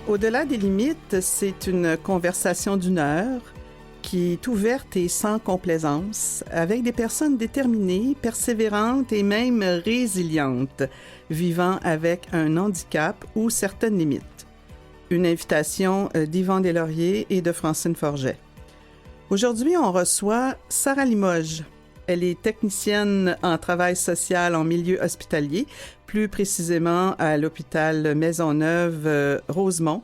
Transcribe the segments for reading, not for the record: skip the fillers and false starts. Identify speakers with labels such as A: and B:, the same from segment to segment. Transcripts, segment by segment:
A: Au-delà des limites, c'est une conversation d'une heure qui est ouverte et sans complaisance, avec des personnes déterminées, persévérantes et même résilientes, vivant avec un handicap ou certaines limites. Une invitation d'Yvan Deslauriers et de Francine Forget. Aujourd'hui, on reçoit Sarah Limoges. Elle est technicienne en travail social en milieu hospitalier, plus précisément à l'hôpital Maisonneuve-Rosemont.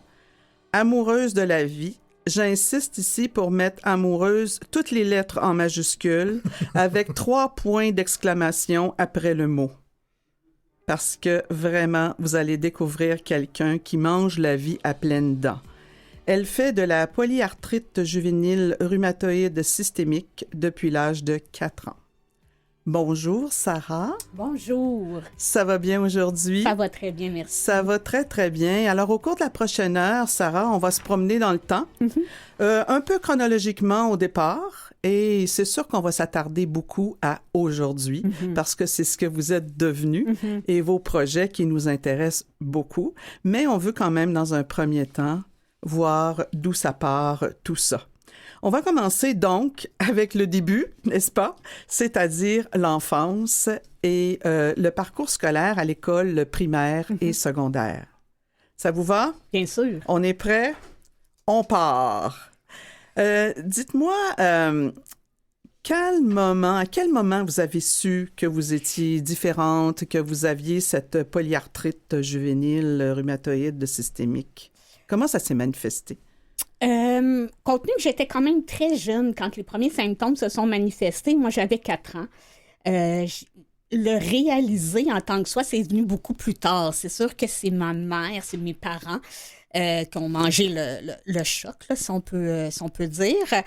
A: Amoureuse de la vie. J'insiste ici pour mettre amoureuse toutes les lettres en majuscules avec 3 points d'exclamation après le mot. Parce que vraiment, vous allez découvrir quelqu'un qui mange la vie à pleines dents. Elle fait de la polyarthrite juvénile rhumatoïde systémique depuis l'âge de 4 ans. Bonjour, Sarah.
B: Bonjour.
A: Ça va bien aujourd'hui?
B: Ça va très bien, merci.
A: Ça va très, très bien. Alors, au cours de la prochaine heure, Sarah, on va se promener dans le temps, un peu chronologiquement au départ, et c'est sûr qu'on va s'attarder beaucoup à aujourd'hui, parce que c'est ce que vous êtes devenus et vos projets qui nous intéressent beaucoup. Mais on veut quand même, dans un premier temps, voir d'où ça part tout ça. On va commencer donc avec le début, n'est-ce pas? C'est-à-dire l'enfance et le parcours scolaire à l'école primaire et secondaire. Ça vous va?
B: Bien sûr.
A: On est prêt? On part. Dites-moi, à quel moment vous avez su que vous étiez différente, que vous aviez cette polyarthrite juvénile rhumatoïde systémique? Comment ça s'est manifesté?
B: Compte tenu que j'étais quand même très jeune quand les premiers symptômes se sont manifestés, moi j'avais 4 ans, le réaliser en tant que soi, c'est venu beaucoup plus tard. C'est sûr que c'est ma mère, c'est mes parents qui ont mangé le choc, là, si on peut dire.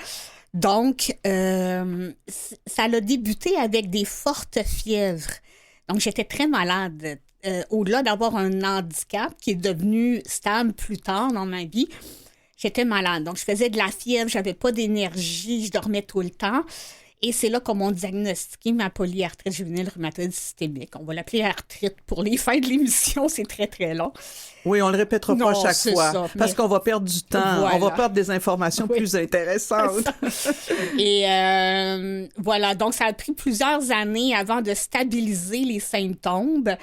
B: Donc, ça a débuté avec des fortes fièvres. Donc, j'étais très malade. Au-delà d'avoir un handicap qui est devenu stable plus tard dans ma vie, j'étais malade. Donc, je faisais de la fièvre, j'avais pas d'énergie, je dormais tout le temps. Et c'est là qu'on m'a diagnostiqué ma polyarthrite juvénile rhumatoïde systémique. On va l'appeler arthrite pour les fins de l'émission, c'est très, très long.
A: Oui, on le répétera pas chaque fois,
B: ça,
A: parce qu'on va perdre du temps. Voilà. On va perdre des informations plus intéressantes.
B: Et voilà, donc ça a pris plusieurs années avant de stabiliser les symptômes.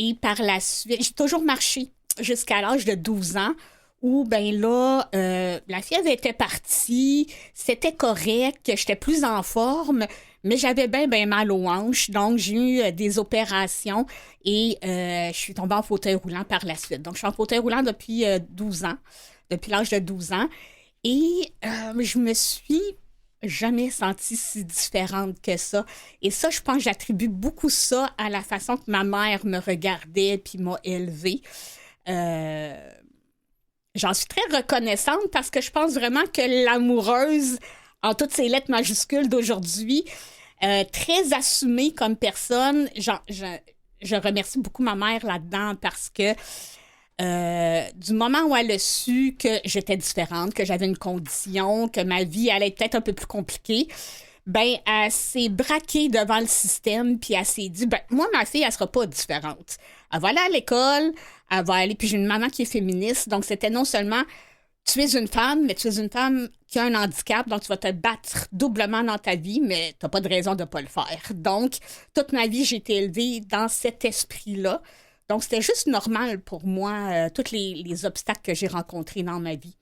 B: Et par la suite, j'ai toujours marché jusqu'à l'âge de 12 ans, où, ben là, la fièvre était partie, c'était correct, j'étais plus en forme, mais j'avais bien mal aux hanches, donc j'ai eu des opérations et je suis tombée en fauteuil roulant par la suite. Donc, je suis en fauteuil roulant depuis 12 ans, depuis l'âge de 12 ans, et je me suis jamais sentie si différente que ça. Et ça, je pense que j'attribue beaucoup ça à la façon que ma mère me regardait puis m'a élevée. J'en suis très reconnaissante parce que je pense vraiment que l'amoureuse, en toutes ces lettres majuscules d'aujourd'hui, très assumée comme personne, je remercie beaucoup ma mère là-dedans parce que du moment où elle a su que j'étais différente, que j'avais une condition, que ma vie allait être peut-être un peu plus compliquée, ben elle s'est braquée devant le système puis elle s'est dit, ben moi, ma fille, elle sera pas différente. Elle va aller à l'école, elle va aller... Puis j'ai une maman qui est féministe, donc c'était non seulement tu es une femme, mais tu es une femme qui a un handicap, donc tu vas te battre doublement dans ta vie, mais t'as pas de raison de pas le faire. Donc, toute ma vie, j'ai été élevée dans cet esprit-là. Donc, c'était juste normal pour moi, tous les obstacles que j'ai rencontrés dans ma vie.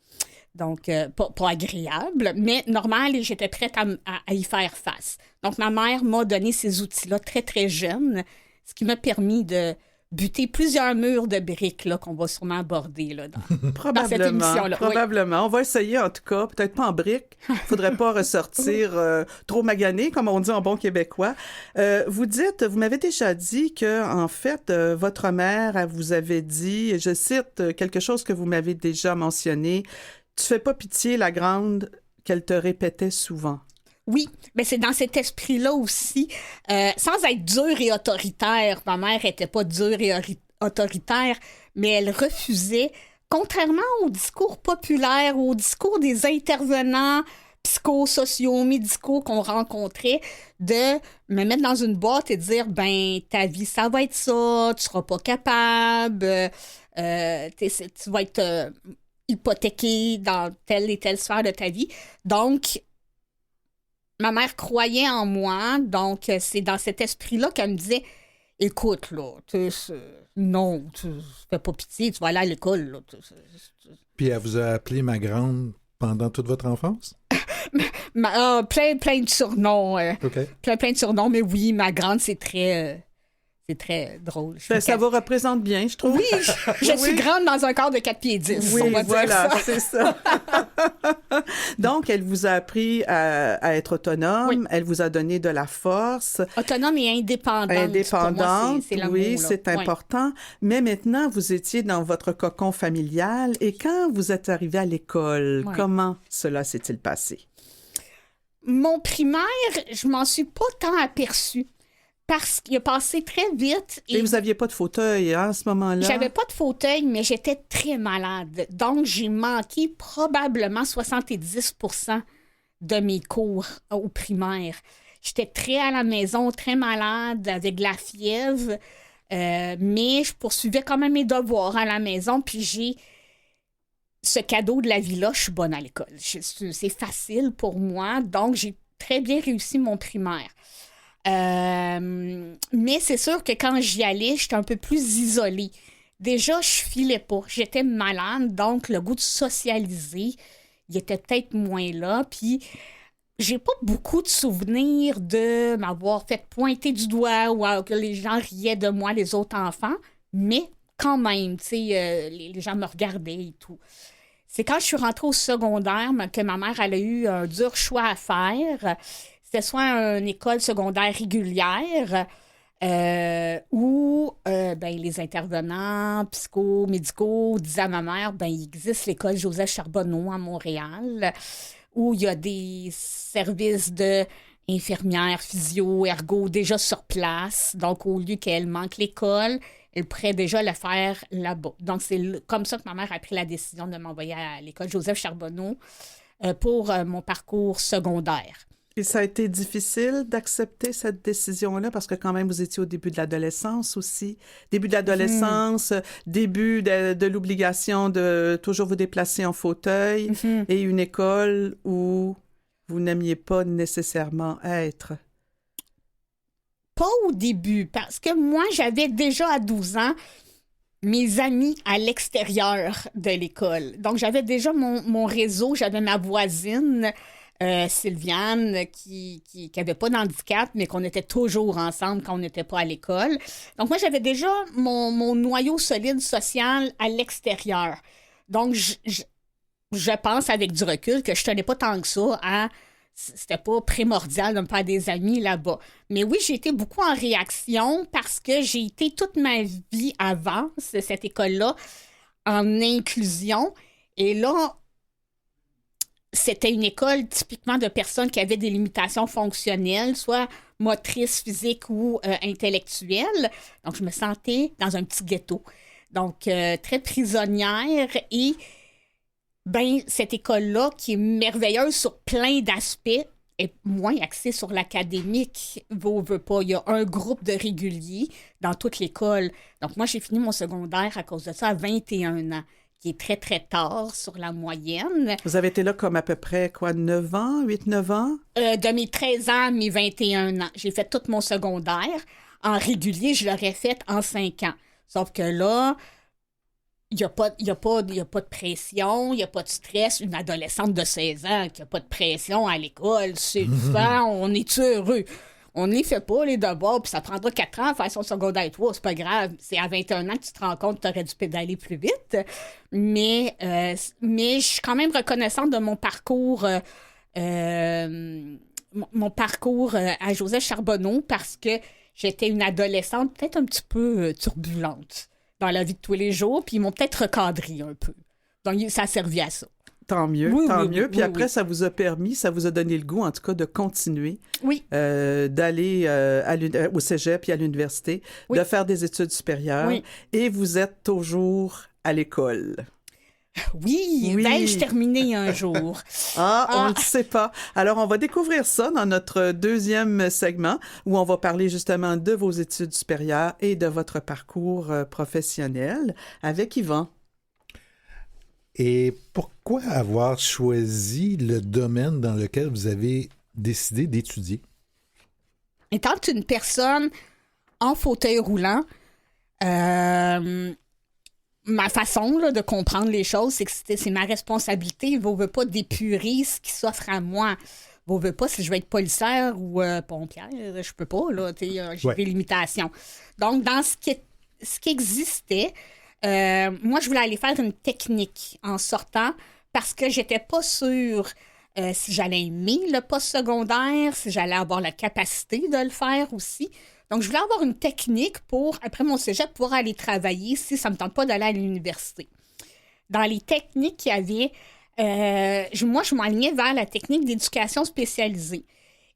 B: Donc, pas agréable, mais normal et j'étais prête à y faire face. Donc, ma mère m'a donné ces outils-là très, très jeune, ce qui m'a permis de buter plusieurs murs de briques là, qu'on va sûrement aborder là, dans cette émission-là.
A: Probablement. Oui. On va essayer, en tout cas, peut-être pas en briques. Il ne faudrait pas ressortir trop magané, comme on dit en bon québécois. Vous m'avez déjà dit que, en fait, votre mère, elle vous avait dit, je cite quelque chose que vous m'avez déjà mentionné, « Tu fais pas pitié, la grande », qu'elle te répétait souvent.
B: Oui, mais c'est dans cet esprit-là aussi. Sans être dure et autoritaire, ma mère était pas dure et autoritaire, mais elle refusait, contrairement au discours populaire, au discours des intervenants psychosociaux, médicaux qu'on rencontrait, de me mettre dans une boîte et dire, ben, ta vie, ça va être ça, tu seras pas capable, tu vas être hypothéqué dans telle et telle sphère de ta vie. Donc, ma mère croyait en moi. Donc, c'est dans cet esprit-là qu'elle me disait, écoute, là, non, tu fais pas pitié, tu vas aller à l'école. Là,
C: Puis elle vous a appelé ma grande pendant toute votre enfance?
B: Plein de surnoms.
C: OK.
B: Plein de surnoms, mais oui, ma grande, c'est très drôle.
A: Ça vous représente bien, je trouve.
B: Oui, je suis grande dans un corps de 4 pieds 10.
A: Oui,
B: on va
A: voilà,
B: dire ça.
A: c'est ça. Donc, elle vous a appris à être autonome.
B: Oui.
A: Elle vous a donné de la force.
B: Autonome et indépendante.
A: Indépendante,
B: pour moi, c'est le
A: oui,
B: mot, là.
A: c'est important. Mais maintenant, vous étiez dans votre cocon familial. Et quand vous êtes arrivé à l'école, comment cela s'est-il passé?
B: Mon primaire, je m'en suis pas tant aperçue. Parce qu'il a passé très vite.
A: Et vous n'aviez pas de fauteuil à ce moment-là?
B: J'avais pas de fauteuil, mais j'étais très malade. Donc, j'ai manqué probablement 70% de mes cours au primaire. J'étais très à la maison, très malade, avec de la fièvre. Mais je poursuivais quand même mes devoirs à la maison. Puis j'ai ce cadeau de la vie-là, je suis bonne à l'école. C'est facile pour moi. Donc, j'ai très bien réussi mon primaire. Mais c'est sûr que quand j'y allais, j'étais un peu plus isolée. Déjà, je filais pas. J'étais malade, donc le goût de socialiser, il était peut-être moins là. Puis, j'ai pas beaucoup de souvenirs de m'avoir fait pointer du doigt ou que les gens riaient de moi, les autres enfants. Mais quand même, tu sais, les gens me regardaient et tout. C'est quand je suis rentrée au secondaire que ma mère, elle a eu un dur choix à faire. C'était soit une école secondaire régulière où les intervenants psycho-médicaux disaient à ma mère, il existe l'école Joseph Charbonneau à Montréal où il y a des services d'infirmières, physio, ergo déjà sur place. Donc, au lieu qu'elle manque l'école, elle pourrait déjà le faire là-bas. Donc, c'est comme ça que ma mère a pris la décision de m'envoyer à l'école Joseph Charbonneau pour mon parcours secondaire.
A: Et ça a été difficile d'accepter cette décision-là parce que quand même, vous étiez au début de l'adolescence aussi. Début de l'adolescence, début de l'obligation de toujours vous déplacer en fauteuil et une école où vous n'aimiez pas nécessairement être.
B: Pas au début, parce que moi, j'avais déjà à 12 ans mes amis à l'extérieur de l'école. Donc, j'avais déjà mon réseau, j'avais ma voisine... Sylviane, qui avait pas d'handicap, mais qu'on était toujours ensemble quand on n'était pas à l'école. Donc, moi, j'avais déjà mon noyau solide social à l'extérieur. Donc, je pense avec du recul que je tenais pas tant que ça à... C'était pas primordial de me faire des amis là-bas. Mais oui, j'ai été beaucoup en réaction parce que j'ai été toute ma vie avant cette école-là en inclusion. Et là... C'était une école typiquement de personnes qui avaient des limitations fonctionnelles, soit motrices, physiques ou intellectuelles. Donc, je me sentais dans un petit ghetto. Donc, très prisonnière. Et cette école-là, qui est merveilleuse sur plein d'aspects, est moins axée sur l'académique. Veut pas. Il y a un groupe de réguliers dans toute l'école. Donc, moi, j'ai fini mon secondaire à cause de ça à 21 ans. Qui est très, très tard sur la moyenne.
A: Vous avez été là comme à peu près, 9 ans, 8-9 ans?
B: De mes 13 ans à mes 21 ans. J'ai fait tout mon secondaire. En régulier, je l'aurais fait en 5 ans. Sauf que là, il n'y a pas de pression, il n'y a pas de stress. Une adolescente de 16 ans qui n'a pas de pression à l'école, c'est on est heureux. On ne les fait pas, les devoirs, puis ça prendra 4 ans à faire son secondaire 3, c'est pas grave. C'est à 21 ans que tu te rends compte que tu aurais dû pédaler plus vite. Mais je suis quand même reconnaissante de mon parcours à Joseph Charbonneau parce que j'étais une adolescente peut-être un petit peu turbulente dans la vie de tous les jours, puis ils m'ont peut-être recadrée un peu. Donc, ça a servi à ça.
A: Tant mieux, tant mieux. Puis après, ça vous a donné le goût, en tout cas, de continuer, d'aller au cégep puis à l'université, de faire des études supérieures. Oui. Et vous êtes toujours à l'école.
B: Oui, vais-je terminer un jour?
A: On ne le sait pas. Alors, on va découvrir ça dans notre deuxième segment où on va parler justement de vos études supérieures et de votre parcours professionnel avec Yvan.
C: Et pourquoi avoir choisi le domaine dans lequel vous avez décidé d'étudier?
B: Étant une personne en fauteuil roulant, ma façon là, de comprendre les choses, c'est que c'est ma responsabilité. Je ne veux pas d'épurer ce qui s'offre à moi. Je ne veux pas si je vais être policière ou pompière. Je peux pas, là. J'ai des limitations. Donc, dans ce qui existait, moi, je voulais aller faire une technique en sortant parce que j'étais pas sûre si j'allais aimer le post-secondaire, si j'allais avoir la capacité de le faire aussi. Donc, je voulais avoir une technique pour, après mon cégep, pouvoir aller travailler si ça ne me tente pas d'aller à l'université. Dans les techniques qu'il y avait, moi, je m'alignais vers la technique d'éducation spécialisée.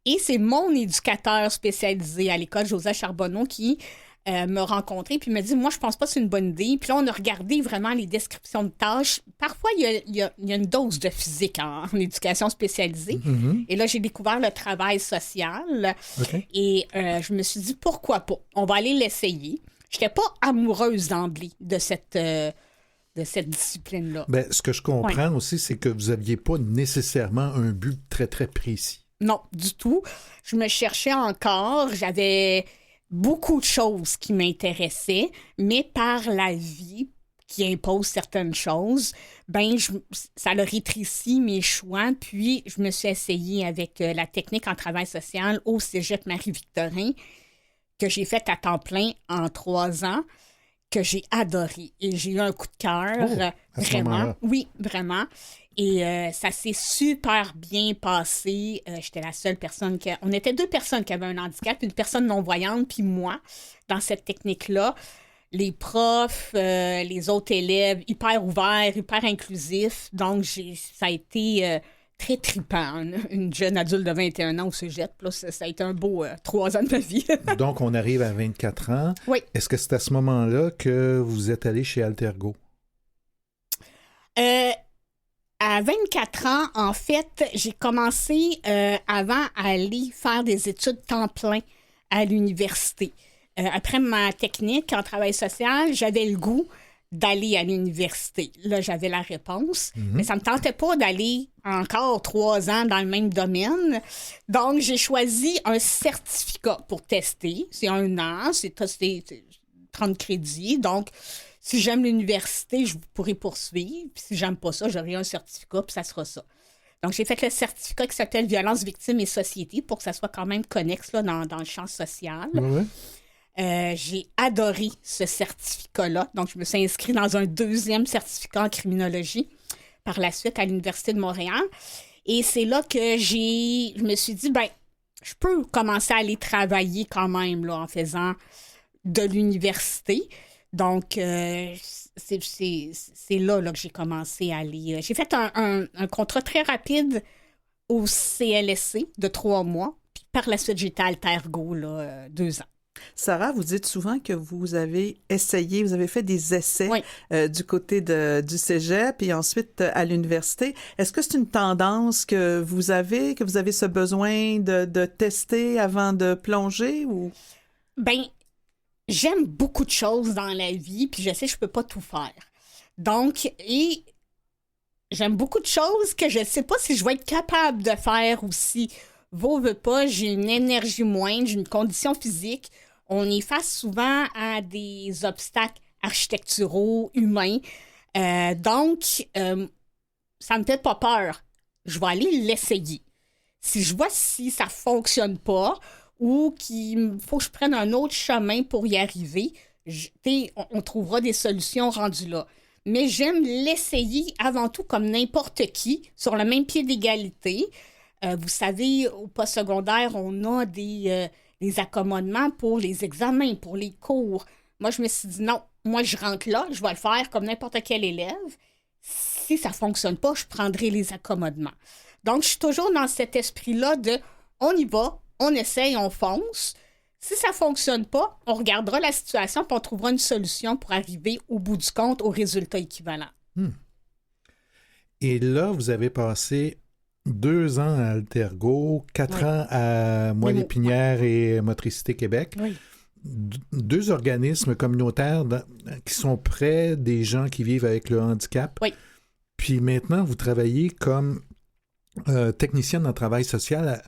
B: Et c'est mon éducateur spécialisé à l'école, Joseph Charbonneau, qui me rencontrait puis me dit, moi, je pense pas que c'est une bonne idée. Puis là, on a regardé vraiment les descriptions de tâches. Parfois, il y a une dose de physique en éducation spécialisée. Mm-hmm. Et là, j'ai découvert le travail social. Okay. Et je me suis dit, pourquoi pas? On va aller l'essayer. Je n'étais pas amoureuse d'emblée de cette discipline-là.
C: Bien, ce que je comprends aussi, c'est que vous n'aviez pas nécessairement un but très, très précis.
B: Non, du tout. Je me cherchais encore. J'avais beaucoup de choses qui m'intéressaient, mais par la vie qui impose certaines choses, ça a rétréci mes choix. Puis, je me suis essayée avec la technique en travail social au Cégep Marie-Victorin, que j'ai fait à temps plein en 3 ans, que j'ai adoré. Et j'ai eu un coup de cœur, vraiment. Oui, vraiment. Et ça s'est super bien passé. J'étais la seule personne on était 2 personnes qui avaient un handicap, une personne non-voyante, puis moi, dans cette technique-là. Les profs, les autres élèves, hyper ouverts, hyper inclusifs. Donc, ça a été très trippant. Une jeune adulte de 21 ans au cégep. Là, ça a été un beau 3 ans de ma vie.
C: Donc, on arrive à 24 ans.
B: Oui.
C: Est-ce que c'est à ce moment-là que vous êtes allé chez Altergo?
B: À 24 ans, en fait, j'ai commencé avant à aller faire des études temps plein à l'université. Après ma technique en travail social, j'avais le goût d'aller à l'université. Là, j'avais la réponse, mais ça ne me tentait pas d'aller encore 3 ans dans le même domaine. Donc, j'ai choisi un certificat pour tester. C'est 1 an, c'est 30 crédits. Donc, si j'aime l'université, je pourrai poursuivre. Puis si j'aime pas ça, j'aurai un certificat, puis ça sera ça. Donc, j'ai fait le certificat qui s'appelle Violence, victimes et société pour que ça soit quand même connexe là, dans le champ social.
C: Ouais.
B: J'ai adoré ce certificat-là. Donc, je me suis inscrite dans un 2e certificat en criminologie par la suite à l'Université de Montréal. Et c'est là que je me suis dit, je peux commencer à aller travailler quand même là, en faisant de l'université. Donc, c'est là que j'ai commencé à aller. J'ai fait un contrat très rapide au CLSC de 3 mois. Puis par la suite, j'étais à Altergo, 2 ans.
A: Sarah, vous dites souvent que vous avez essayé, vous avez fait des essais du côté du cégep et ensuite à l'université. Est-ce que c'est une tendance que vous avez ce besoin de tester avant de plonger ou?
B: J'aime beaucoup de choses dans la vie, puis je sais que je peux pas tout faire. Donc, j'aime beaucoup de choses que je ne sais pas si je vais être capable de faire aussi. Veut pas, j'ai une énergie moindre, j'ai une condition physique. On est face souvent à des obstacles architecturaux, humains. Donc, ça me fait pas peur. Je vais aller l'essayer. Si je vois si ça fonctionne pas ou qu'il faut que je prenne un autre chemin pour y arriver, on trouvera des solutions rendues là. Mais j'aime l'essayer avant tout comme n'importe qui, sur le même pied d'égalité. Vous savez, au postsecondaire, on a des accommodements pour les examens, pour les cours. Moi, je me suis dit non, moi, je rentre là, je vais le faire comme n'importe quel élève. Si ça ne fonctionne pas, je prendrai les accommodements. Donc, je suis toujours dans cet esprit-là de on y va, on essaye, on fonce. Si ça ne fonctionne pas, on regardera la situation et on trouvera une solution pour arriver au bout du compte au résultat équivalent.
C: Et là, vous avez passé 2 ans à Altergo, 4 ans à Moelle-Épinière et Motricité Québec.
B: Oui.
C: 2 organismes communautaires qui sont près des gens qui vivent avec le handicap.
B: Oui.
C: Puis maintenant, vous travaillez comme technicienne en travail social.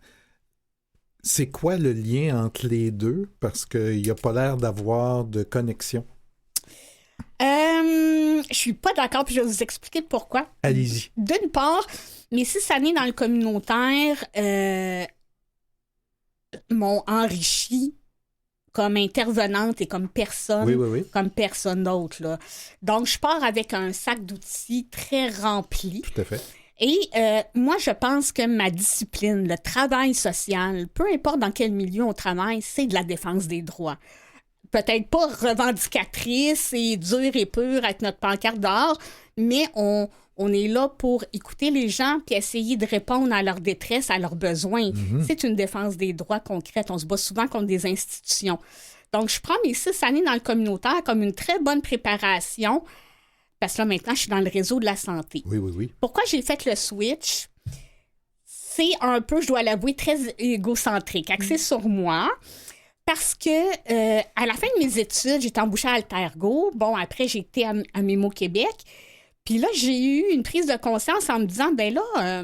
C: C'est quoi le lien entre les deux? Parce qu'il n'y a pas l'air d'avoir de connexion.
B: Je suis pas d'accord, puis je vais vous expliquer pourquoi.
C: Allez-y.
B: D'une part, mes 6 années dans le communautaire m'ont enrichi comme intervenante et comme personne, comme personne d'autre, là. Donc, je pars avec un sac d'outils très rempli.
C: Tout à fait.
B: Et moi, je pense que ma discipline, le travail social, peu importe dans quel milieu on travaille, c'est de la défense des droits. Peut-être pas revendicatrice et dure et pure avec notre pancarte dehors, mais on est là pour écouter les gens puis essayer de répondre à leur détresse, à leurs besoins. Mm-hmm. C'est une défense des droits concrète. On se bat souvent contre des institutions. Donc, je prends mes 6 années dans le communautaire comme une très bonne préparation parce que là, maintenant, je suis dans le réseau de la santé.
C: Oui.
B: Pourquoi j'ai fait le switch? C'est un peu, je dois l'avouer, très égocentrique, axé sur moi. Parce que à la fin de mes études, j'étais embauchée à Altergo. Bon, après, j'ai été à Mémo Québec. Puis là, j'ai eu une prise de conscience en me disant, ben là,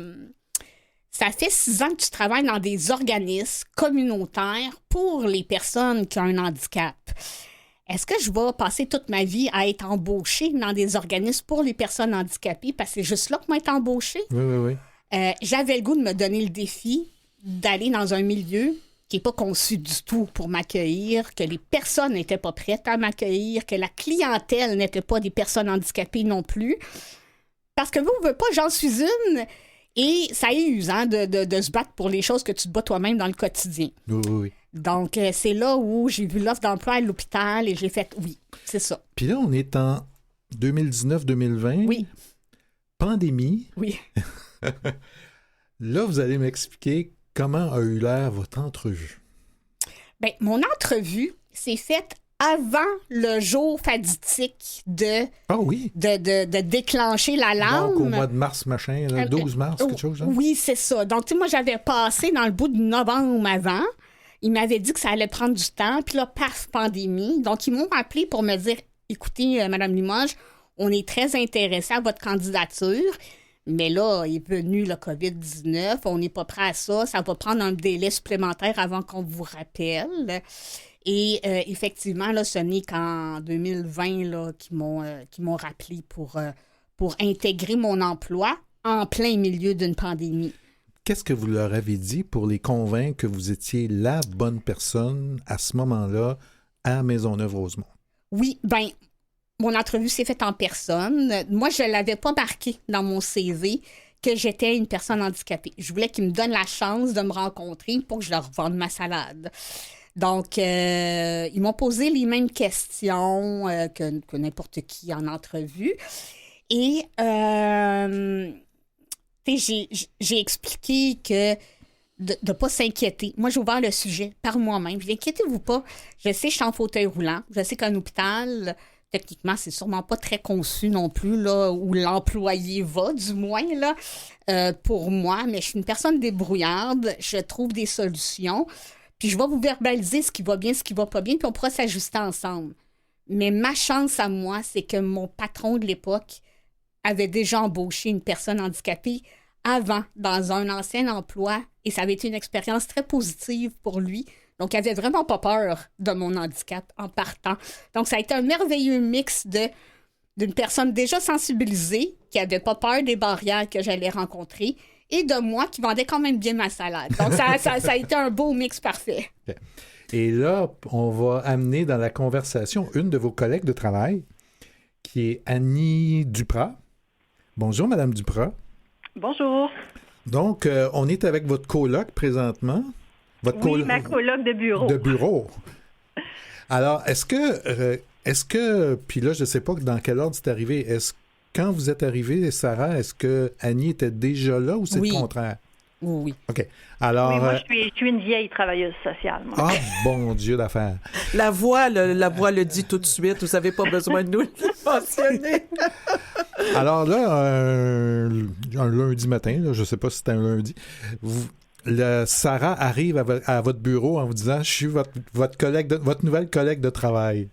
B: ça fait 6 ans que tu travailles dans des organismes communautaires pour les personnes qui ont un handicap. Est-ce que je vais passer toute ma vie à être embauchée dans des organismes pour les personnes handicapées? Parce que c'est juste là que moi être embauchée.
C: Oui.
B: J'avais le goût de me donner le défi d'aller dans un milieu qui n'est pas conçu du tout pour m'accueillir, que les personnes n'étaient pas prêtes à m'accueillir, que la clientèle n'était pas des personnes handicapées non plus. Parce que vous ne voulez pas, j'en suis une, et ça est usant de se battre pour les choses que tu te bats toi-même dans le quotidien.
C: Oui.
B: Donc, c'est là où j'ai vu l'offre d'emploi à l'hôpital et j'ai fait oui, c'est ça.
C: Puis là, on est en 2019-2020.
B: Oui.
C: Pandémie.
B: Oui.
C: Là, vous allez m'expliquer comment a eu l'air votre entrevue?
B: Bien, mon entrevue s'est faite avant le jour fatidique de déclencher l'alarme.
C: Donc, au mois de mars, machin, là, 12 mars, quelque chose? Hein?
B: Oui, c'est ça. Donc, tu sais, moi, j'avais passé dans le bout de novembre avant. Ils m'avaient dit que ça allait prendre du temps. Puis là, paf, pandémie. Donc, ils m'ont appelé pour me dire, écoutez, Mme Limoges, on est très intéressés à votre candidature. Mais là, il est venu le COVID-19, on n'est pas prêt à ça, ça va prendre un délai supplémentaire avant qu'on vous rappelle. Et effectivement, là, ce n'est qu'en 2020 là, qu'ils m'ont rappelé pour intégrer mon emploi en plein milieu d'une pandémie.
C: Qu'est-ce que vous leur avez dit pour les convaincre que vous étiez la bonne personne à ce moment-là à Maisonneuve-Rosemont? Oui,
B: bien, mon entrevue s'est faite en personne. Moi, je ne l'avais pas marqué dans mon CV que j'étais une personne handicapée. Je voulais qu'ils me donnent la chance de me rencontrer pour que je leur vende ma salade. Donc, ils m'ont posé les mêmes questions que n'importe qui en entrevue. Et j'ai expliqué que de ne pas s'inquiéter. Moi, j'ai ouvert le sujet par moi-même. Je dis, inquiétez-vous pas. Je sais que je suis en fauteuil roulant. Je sais qu'un hôpital, techniquement, c'est sûrement pas très conçu non plus, là, où l'employé va, du moins, là, pour moi. Mais je suis une personne débrouillarde. Je trouve des solutions. Puis je vais vous verbaliser ce qui va bien, ce qui va pas bien, puis on pourra s'ajuster ensemble. Mais ma chance à moi, c'est que mon patron de l'époque avait déjà embauché une personne handicapée avant, dans un ancien emploi, et ça avait été une expérience très positive pour lui. Donc, il n'avait vraiment pas peur de mon handicap en partant. Donc, ça a été un merveilleux mix d'une personne déjà sensibilisée, qui n'avait pas peur des barrières que j'allais rencontrer, et de moi qui vendais quand même bien ma salade. Donc, ça a été un beau mix parfait.
C: Et là, on va amener dans la conversation une de vos collègues de travail, qui est Annie Duprat. Bonjour, Madame Duprat.
D: Bonjour. Donc,
C: on est avec votre coloc présentement.
D: Oui, ma coloc de bureau.
C: De bureau. Alors, est-ce que, puis là, je ne sais pas dans quel ordre c'est arrivé, quand vous êtes arrivée, Sarah, est-ce que Annie était déjà là ou c'est le contraire?
B: Oui.
C: OK. Alors,
D: oui, moi, je suis une vieille travailleuse sociale. Moi.
C: Ah, bon Dieu d'affaires.
A: La voix le dit tout de suite. Vous n'avez pas besoin de nous le mentionner.
C: Alors là, un lundi matin, là, je ne sais pas si c'était un lundi, Sarah arrive à votre bureau en vous disant « Je suis votre nouvelle collègue de travail ».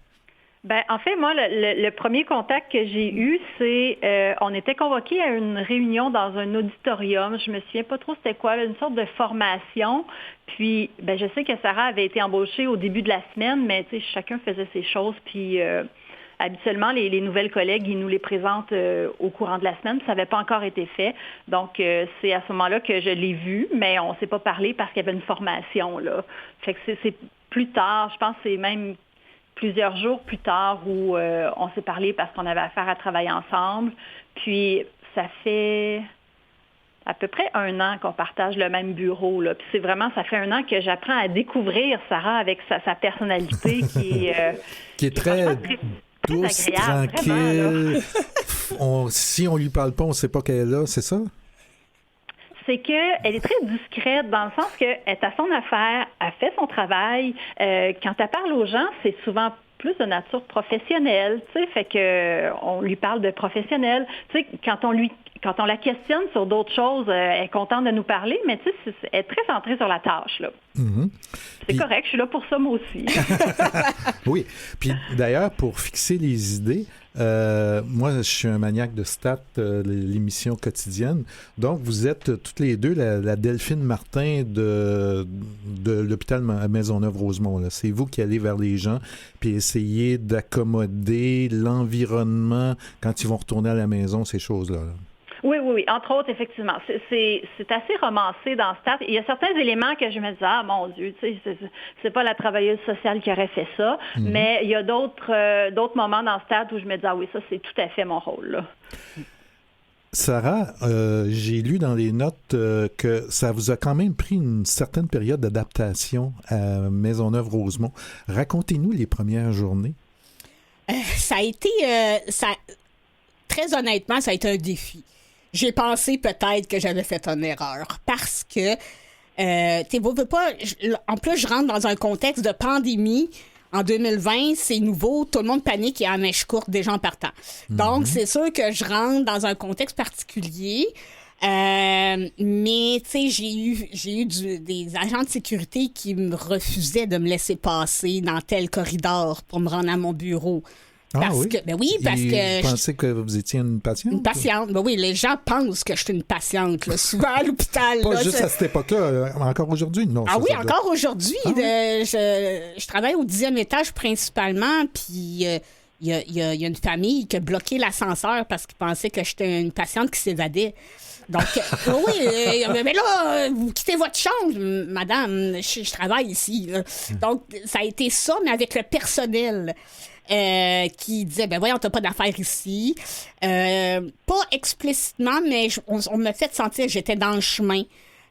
D: Ben, en fait, moi, le premier contact que j'ai eu, c'est on était convoqués à une réunion dans un auditorium. Je me souviens pas trop c'était quoi, une sorte de formation. Puis, ben, je sais que Sarah avait été embauchée au début de la semaine, mais tu sais, chacun faisait ses choses. Puis, habituellement, les nouvelles collègues, ils nous les présentent au courant de la semaine. Ça n'avait pas encore été fait. Donc, c'est à ce moment-là que je l'ai vue, mais on ne s'est pas parlé parce qu'il y avait une formation, là. Fait que c'est plus tard, je pense que c'est même plusieurs jours plus tard où on s'est parlé parce qu'on avait affaire à travailler ensemble. Puis, ça fait à peu près 1 an qu'on partage le même bureau, là. Puis c'est vraiment, ça fait 1 an que j'apprends à découvrir Sarah avec sa personnalité qui est
C: très douce,
D: agréable,
C: tranquille. Si on lui parle pas, on sait pas qu'elle est là, c'est ça?
D: C'est qu'elle est très discrète dans le sens qu'elle est à son affaire, elle fait son travail. Quand elle parle aux gens, c'est souvent plus de nature professionnelle, tu sais, fait que on lui parle de professionnel. Tu sais, quand on la questionne sur d'autres choses, elle est contente de nous parler, mais tu sais, elle est très centrée sur la tâche, là.
C: Mm-hmm.
D: C'est correct, je suis là pour ça, moi aussi.
C: Oui. Puis d'ailleurs, pour fixer les idées, moi, je suis un maniaque de stats, l'émission quotidienne. Donc, vous êtes toutes les deux la Delphine Martin de l'hôpital Maisonneuve-Rosemont. Là. C'est vous qui allez vers les gens puis essayez d'accommoder l'environnement quand ils vont retourner à la maison, ces choses-là. Là.
D: Oui. Entre autres, effectivement. C'est assez romancé dans Stat. Il y a certains éléments que je me disais, ah mon Dieu, tu sais, c'est pas la travailleuse sociale qui aurait fait ça. Mm-hmm. Mais il y a d'autres moments dans Stat où je me dis, ah oui, ça, c'est tout à fait mon rôle, là.
C: Sarah, j'ai lu dans les notes que ça vous a quand même pris une certaine période d'adaptation à Maisonneuve-Rosemont. Racontez-nous les premières journées.
B: Ça a été... très honnêtement, ça a été un défi. J'ai pensé peut-être que j'avais fait une erreur parce que, en plus, je rentre dans un contexte de pandémie. En 2020, c'est nouveau, tout le monde panique et en mèche courte des gens partant. Donc, c'est sûr que je rentre dans un contexte particulier. Mais, tu sais, j'ai eu des agents de sécurité qui me refusaient de me laisser passer dans tel corridor pour me rendre à mon bureau. Parce que
C: Ils pensaient que vous étiez une patiente?
B: Une patiente. Ben oui, les gens pensent que je suis une patiente, là, souvent à l'hôpital.
C: Pas juste à cette époque-là, encore aujourd'hui, non?
B: Ah oui, encore aujourd'hui. Je travaille au 10e étage principalement, puis il y a une famille qui a bloqué l'ascenseur parce qu'ils pensaient que j'étais une patiente qui s'évadait. Donc, mais là, vous quittez votre chambre, madame, je travaille ici. Là. Donc, ça a été ça, mais avec le personnel. Qui disait, ben voyons, t'as pas d'affaires ici. Pas explicitement, mais on m'a fait sentir que j'étais dans le chemin.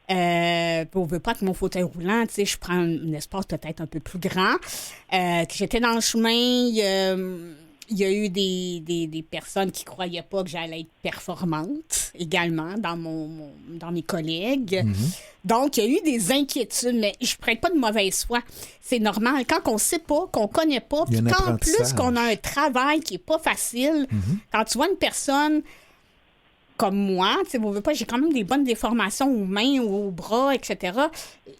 B: On veut pas que mon fauteuil roulant, tu sais, je prends un espace peut-être un peu plus grand. Que j'étais dans le chemin. Il y a eu des personnes qui croyaient pas que j'allais être performante également dans mes collègues. Mm-hmm. Donc, il y a eu des inquiétudes, mais je prête pas de mauvaise foi. C'est normal. Quand on sait pas, qu'on connaît pas, puis qu'en plus qu'on a un travail qui est pas facile, quand tu vois une personne comme moi, tu sais, vous voulez pas, j'ai quand même des bonnes déformations aux mains, aux bras, etc.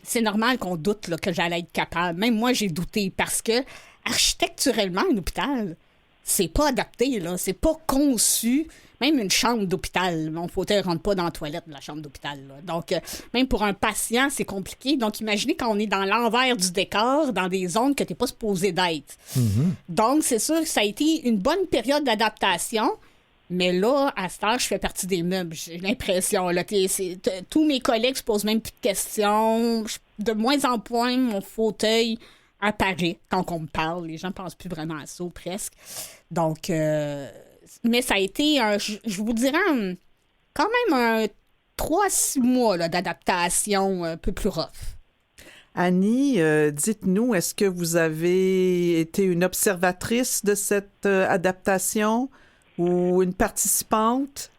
B: C'est normal qu'on doute là, que j'allais être capable. Même moi, j'ai douté parce que architecturellement, un hôpital, c'est pas adapté, là. C'est pas conçu. Même une chambre d'hôpital, mon fauteuil rentre pas dans la toilette de la chambre d'hôpital, là. Donc, même pour un patient, c'est compliqué. Donc, imaginez quand on est dans l'envers du décor, dans des zones que t'es pas supposé d'être. Mm-hmm. Donc, c'est sûr que ça a été une bonne période d'adaptation. Mais là, à cette heure, je fais partie des meubles. J'ai l'impression, là. Tous mes collègues se posent même plus de questions. De moins en moins, mon fauteuil apparaît quand on me parle. Les gens pensent plus vraiment à ça, presque. Donc, mais ça a été, je vous dirais, quand même 3-6 mois là, d'adaptation un peu plus rough.
A: Annie, dites-nous, est-ce que vous avez été une observatrice de cette adaptation ou une participante?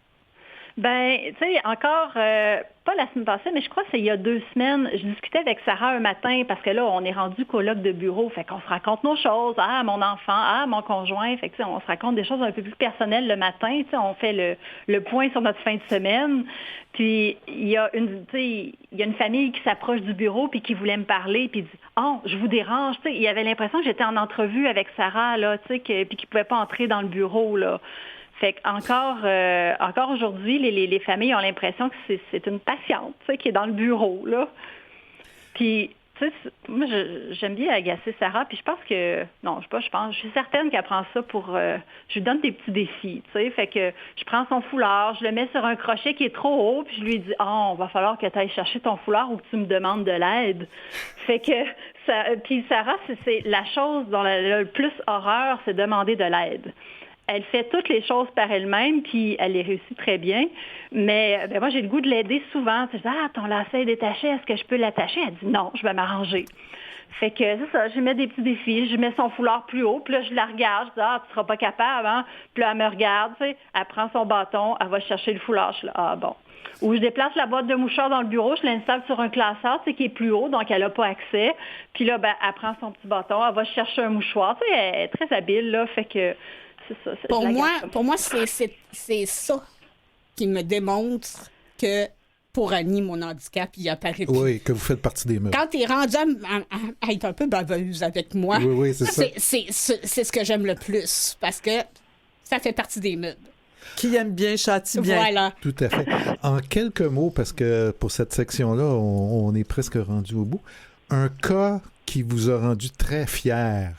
D: Ben, tu sais, encore, pas la semaine passée, mais je crois que c'est il y a 2 semaines, je discutais avec Sarah un matin, parce que là, on est rendu coloc de bureau, fait qu'on se raconte nos choses, mon enfant, mon conjoint, fait que, tu sais, on se raconte des choses un peu plus personnelles le matin, tu sais, on fait le point sur notre fin de semaine, puis il y a une famille qui s'approche du bureau, puis qui voulait me parler, puis dit « Oh, je vous dérange », tu sais, il avait l'impression que j'étais en entrevue avec Sarah, là, tu sais, puis qu'il ne pouvait pas entrer dans le bureau, là. Fait qu'encore aujourd'hui, les familles ont l'impression que c'est une patiente, tu sais, qui est dans le bureau, là. Puis, tu sais, moi, j'aime bien agacer Sarah, puis je pense que, non, je suis certaine qu'elle prend ça pour, je lui donne des petits défis, tu sais, fait que je prends son foulard, je le mets sur un crochet qui est trop haut, puis je lui dis, va falloir que tu ailles chercher ton foulard ou que tu me demandes de l'aide. Fait que, puis Sarah, c'est la chose dont le plus horreur, c'est demander de l'aide. Elle fait toutes les choses par elle-même, puis elle les réussit très bien. Mais moi, j'ai le goût de l'aider souvent. Je dis, ton lacet est détaché, est-ce que je peux l'attacher? Elle dit, non, je vais m'arranger. Fait que c'est ça, je mets des petits défis, je mets son foulard plus haut, puis là, je la regarde, je dis, tu seras pas capable, hein? Puis là, elle me regarde, tu sais, elle prend son bâton, elle va chercher le foulard. Je suis là, bon. Ou je déplace la boîte de mouchoirs dans le bureau, je l'installe sur un classeur, tu sais, qui est plus haut, donc elle n'a pas accès. Puis là, elle prend son petit bâton, elle va chercher un mouchoir. Tu sais, elle est très habile, là, fait que... Ça,
B: pour moi, c'est ça qui me démontre que pour Annie, mon handicap, il apparaît plus.
C: Oui, que vous faites partie des meubles.
B: Quand tu es rendu à être un peu baveuse avec moi,
C: oui, c'est ça.
B: C'est ce que j'aime le plus, parce que ça fait partie des meubles.
A: Qui aime bien châtie bien.
B: Voilà.
C: Tout à fait. En quelques mots, parce que pour cette section-là, on est presque rendu au bout, un cas qui vous a rendu très fier.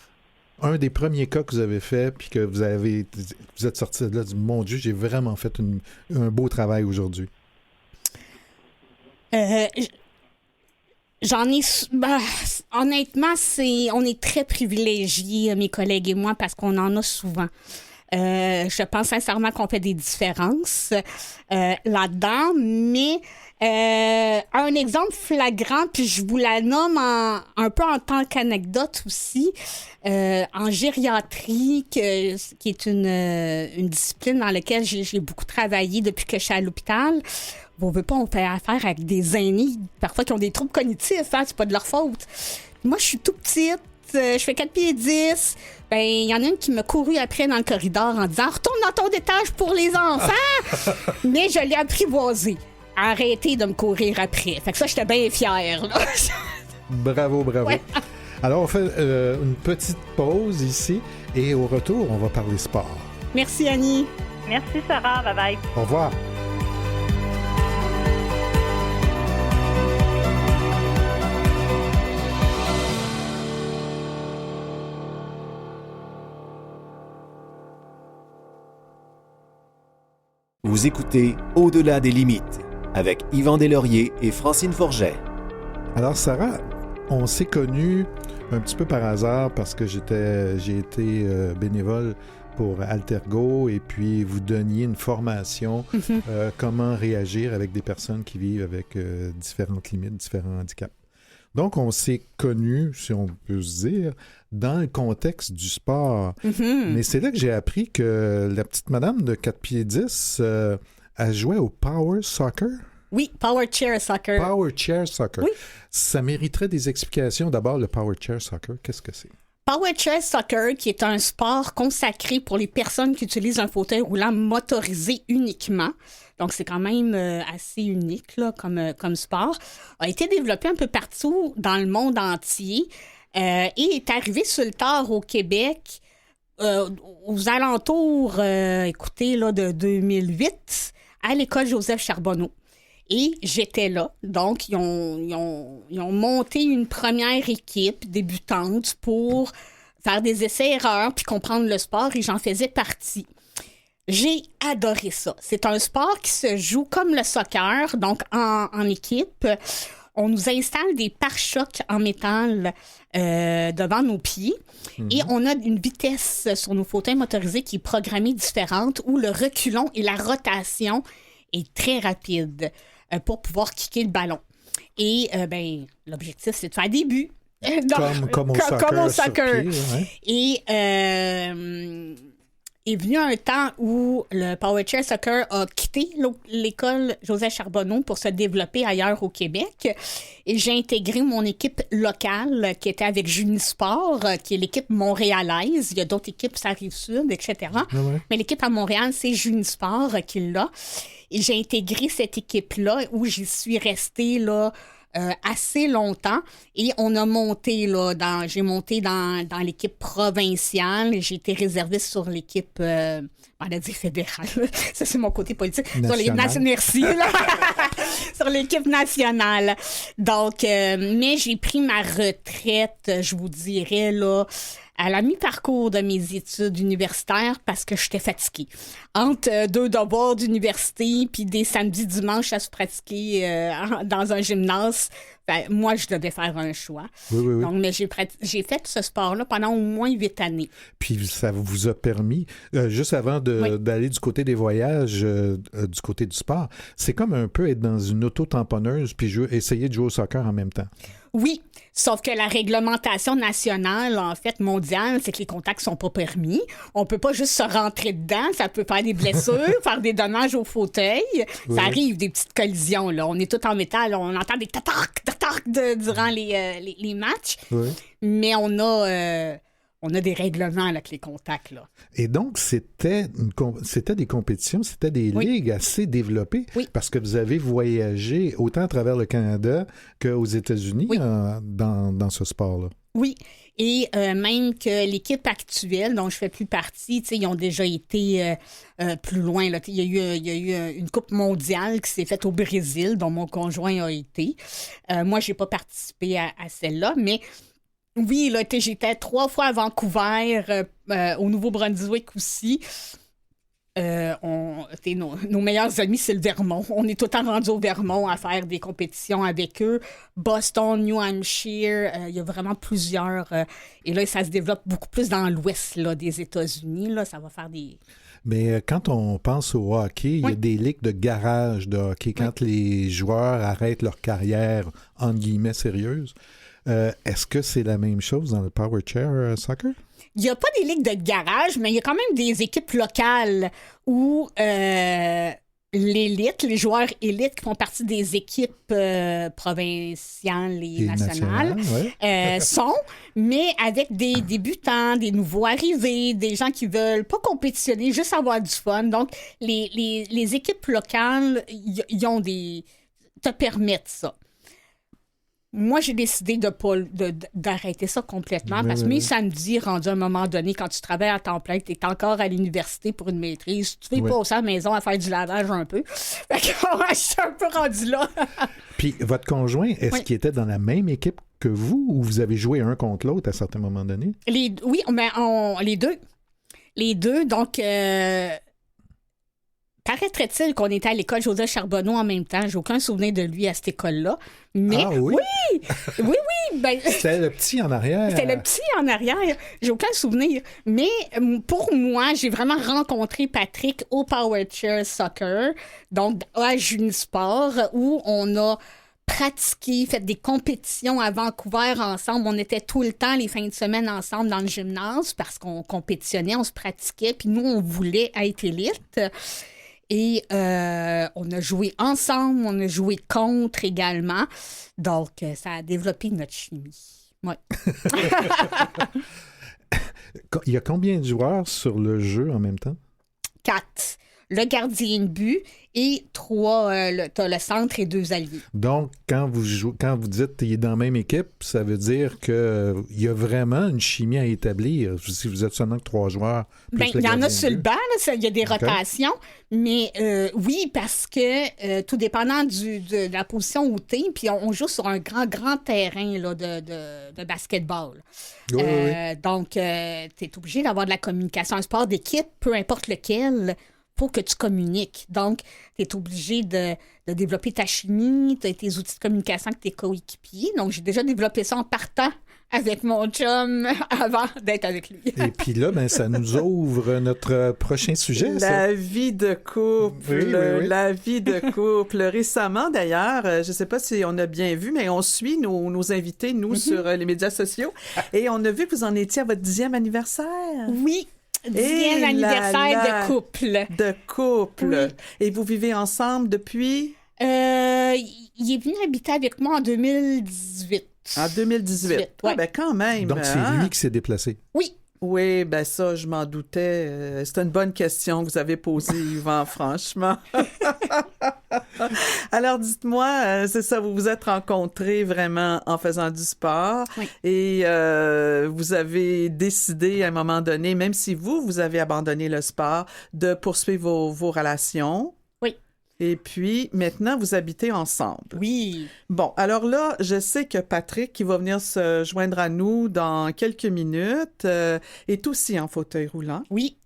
C: Un des premiers cas que vous avez fait, puis que vous êtes sorti de là, du mon Dieu, j'ai vraiment fait un beau travail aujourd'hui.
B: J'en ai... honnêtement, on est très privilégiés, mes collègues et moi, parce qu'on en a souvent. Je pense sincèrement qu'on fait des différences là-dedans, mais un exemple flagrant, puis je vous la nomme un peu en tant qu'anecdote aussi, en gériatrie, qui est une discipline dans laquelle j'ai beaucoup travaillé depuis que je suis à l'hôpital. On veut pas, on fait affaire avec des aînés, parfois qui ont des troubles cognitifs, hein, c'est pas de leur faute. Moi, je suis tout petite, je fais 4 pieds 10. Ben, il y en a une qui m'a couru après dans le corridor en disant « Retourne dans ton étage pour les enfants! » Mais je l'ai apprivoisée. Arrêtez de me courir après. Fait que ça, j'étais bien fière. Là.
C: Bravo. Ouais. Alors, on fait une petite pause ici et au retour, on va parler sport.
B: Merci, Annie.
D: Merci, Sarah. Bye-bye.
C: Au revoir.
E: Vous écoutez Au-delà des limites avec Yvan Deslauriers et Francine Forget.
C: Alors Sarah, on s'est connus un petit peu par hasard parce que j'ai été bénévole pour Altergo et puis vous donniez une formation comment réagir avec des personnes qui vivent avec différentes limites, différents handicaps. Donc, on s'est connus, si on peut se dire, dans le contexte du sport. Mais c'est là que j'ai appris que la petite madame de 4 pieds 10, elle jouait au Power Soccer.
B: Oui, Power Chair Soccer.
C: Power Chair Soccer.
B: Oui.
C: Ça mériterait des explications. D'abord, le Power Chair Soccer, qu'est-ce que c'est?
B: Power Chair Soccer, qui est un sport consacré pour les personnes qui utilisent un fauteuil roulant motorisé uniquement. Donc, c'est quand même assez unique là, comme sport. A été développé un peu partout dans le monde entier et est arrivé sur le tard au Québec aux alentours, écoutez, là, de 2008 à l'école Joseph Charbonneau. Et j'étais là. Donc, ils ont monté une première équipe débutante pour faire des essais-erreurs puis comprendre le sport et j'en faisais partie. J'ai adoré ça. C'est un sport qui se joue comme le soccer, donc en équipe. On nous installe des pare-chocs en métal devant nos pieds et on a une vitesse sur nos fauteuils motorisés qui est programmée différente où le reculon et la rotation est très rapide pour pouvoir kicker le ballon. Et l'objectif, c'est de faire des buts.
C: Comme au soccer.
B: Pied, ouais. est venu un temps où le Power Chair Soccer a quitté l'école Joseph Charbonneau pour se développer ailleurs au Québec. Et j'ai intégré mon équipe locale qui était avec Junisport, qui est l'équipe montréalaise. Il y a d'autres équipes, ça arrive sud, etc. Ouais. Mais l'équipe à Montréal, c'est Junisport qui l'a. Et j'ai intégré cette équipe-là où j'y suis restée là, assez longtemps. Et on a monté, j'ai monté dans l'équipe provinciale et j'ai été réserviste sur l'équipe, on a dit fédérale. Ça, c'est mon côté politique. Merci, là. Sur l'équipe nationale. Donc, mais j'ai pris ma retraite, je vous dirais, là, à la mi-parcours de mes études universitaires parce que j'étais fatiguée. Entre 2 devoirs d'université puis des samedis, dimanches à se pratiquer dans un gymnase, moi, je devais faire un choix. Oui. Donc, mais j'ai fait ce sport-là pendant au moins 8 années.
C: Puis ça vous a permis, juste avant d'aller du côté des voyages, du côté du sport, c'est comme un peu être dans une auto-tamponneuse puis essayer de jouer au soccer en même temps.
B: Oui, sauf que la réglementation nationale, en fait, mondiale, c'est que les contacts sont pas permis. On peut pas juste se rentrer dedans. Ça peut faire des blessures, faire des dommages au fauteuil. Oui. Ça arrive, des petites collisions, là. On est tout en métal. On entend des tatark durant les matchs. Oui. Mais on a des règlements là, avec les contacts. Là.
C: Et donc, c'était des compétitions, c'était des ligues assez développées parce que vous avez voyagé autant à travers le Canada qu'aux États-Unis dans ce sport-là.
B: Oui, et même que l'équipe actuelle dont je fais plus partie, ils ont déjà été plus loin. Là. Il y a eu une coupe mondiale qui s'est faite au Brésil, dont mon conjoint a été. Moi, j'ai pas participé à celle-là, mais... Oui, là, j'étais 3 fois à Vancouver, au Nouveau-Brunswick aussi. Nos meilleurs amis, c'est le Vermont. On est tout le temps rendus au Vermont à faire des compétitions avec eux. Boston, New Hampshire, il y a vraiment plusieurs. Et là, ça se développe beaucoup plus dans l'ouest là, des États-Unis. Là, ça va faire des...
C: Mais quand on pense au hockey, il y a des ligues de garage de hockey. Quand les joueurs arrêtent leur carrière, entre guillemets, sérieuse. Est-ce que c'est la même chose dans le Power Chair Soccer?
B: Il n'y a pas des ligues de garage, mais il y a quand même des équipes locales où l'élite, les joueurs élites qui font partie des équipes provinciales et nationales sont, mais avec des débutants, des nouveaux arrivés, des gens qui veulent pas compétitionner, juste avoir du fun. Donc, les équipes locales, te permettent ça. Moi, j'ai décidé d'arrêter ça complètement parce que mes samedis, rendu à un moment donné, quand tu travailles à temps plein, tu es encore à l'université pour une maîtrise, tu fais passer à la maison à faire du lavage un peu. Fait que je suis un peu rendu là.
C: Puis, votre conjoint, est-ce qu'il était dans la même équipe que vous ou vous avez joué un contre l'autre à certains moments donnés?
B: Oui, mais les deux. Les deux, donc... Paraîtrait-il qu'on était à l'école Joseph Charbonneau en même temps. J'ai aucun souvenir de lui à cette école-là. Mais oui!
C: C'était le petit en arrière.
B: C'était le petit en arrière. J'ai aucun souvenir. Mais pour moi, j'ai vraiment rencontré Patrick au Power Chair Soccer, donc à Junisport, où on a pratiqué, fait des compétitions à Vancouver ensemble. On était tout le temps les fins de semaine ensemble dans le gymnase parce qu'on compétitionnait, on se pratiquait, puis nous, on voulait être élite. Et on a joué ensemble, on a joué contre également. Donc, ça a développé notre chimie. Ouais.
C: Il y a combien de joueurs sur le jeu en même temps?
B: 4. Le gardien de but et 3, t'as le centre et 2 alliés.
C: Donc, quand vous dites qu'il est dans la même équipe, ça veut dire qu'il y a vraiment une chimie à établir. Si vous êtes seulement que 3 joueurs.
B: Bien, il y en a sur le banc, il y a des rotations. Mais oui, parce que tout dépendant de la position où tu es, puis on joue sur un grand terrain là, de basketball.
C: Oui.
B: Donc, tu es obligé d'avoir de la communication. Un sport d'équipe, peu importe lequel, faut que tu communiques. Donc, tu es obligé de développer ta chimie, tu as tes outils de communication avec tes coéquipiers. Donc, j'ai déjà développé ça en partant avec mon chum avant d'être avec lui.
C: Et puis là, ça nous ouvre notre prochain sujet.
A: La vie de couple.
C: Oui.
A: La vie de couple. Récemment, d'ailleurs, je ne sais pas si on a bien vu, mais on suit nos invités, nous, sur les médias sociaux. Et on a vu que vous en étiez à votre 10e anniversaire.
B: Oui. 10e anniversaire de couple.
A: De couple.
B: Oui.
A: Et vous vivez ensemble depuis?
B: Il est venu habiter avec moi en 2018.
A: En 2018.
B: Ouais.
A: Ah, ben quand même.
C: Donc, c'est
A: hein?
C: lui qui s'est déplacé.
B: Oui.
A: Oui, ben ça, je m'en doutais. C'est une bonne question que vous avez posée, Yvan, franchement. Alors, dites-moi, c'est ça, vous vous êtes rencontrés vraiment en faisant du sport.
B: Oui.
A: Et vous avez décidé à un moment donné, même si vous avez abandonné le sport, de poursuivre vos relations. Et puis, maintenant, vous habitez ensemble.
B: Oui.
A: Bon, alors là, je sais que Patrick, qui va venir se joindre à nous dans quelques minutes, est aussi en fauteuil roulant.
B: Oui.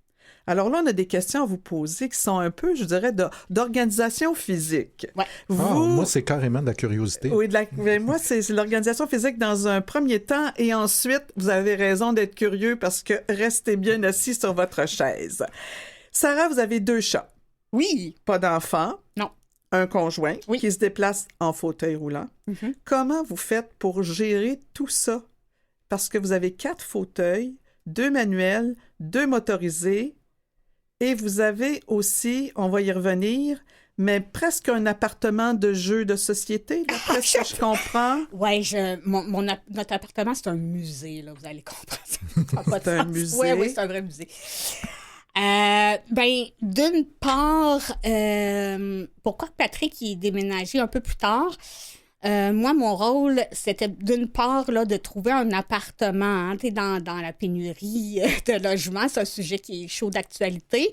A: Alors là, on a des questions à vous poser qui sont un peu, je dirais, d'organisation physique.
B: Ouais.
C: Moi, c'est carrément de la curiosité.
A: Oui, moi, c'est l'organisation physique dans un premier temps. Et ensuite, vous avez raison d'être curieux parce que restez bien assis sur votre chaise. Sarah, vous avez 2 chats.
B: Oui.
A: Pas d'enfant.
B: Non.
A: Un conjoint
B: Oui.
A: qui se déplace en fauteuil roulant.
B: Mm-hmm.
A: Comment vous faites pour gérer tout ça? Parce que vous avez 4 fauteuils, 2 manuels, 2 motorisés, et vous avez aussi, on va y revenir, mais presque un appartement de jeux de société, d'après ce que je comprends.
B: Oui, notre appartement, c'est un musée, là, vous allez comprendre.
A: C'est un musée.
B: Oui, c'est un vrai musée. D'une part, pourquoi Patrick est déménagé un peu plus tard? Moi, mon rôle, c'était d'une part là, de trouver un appartement. Hein, dans la pénurie de logements, c'est un sujet qui est chaud d'actualité.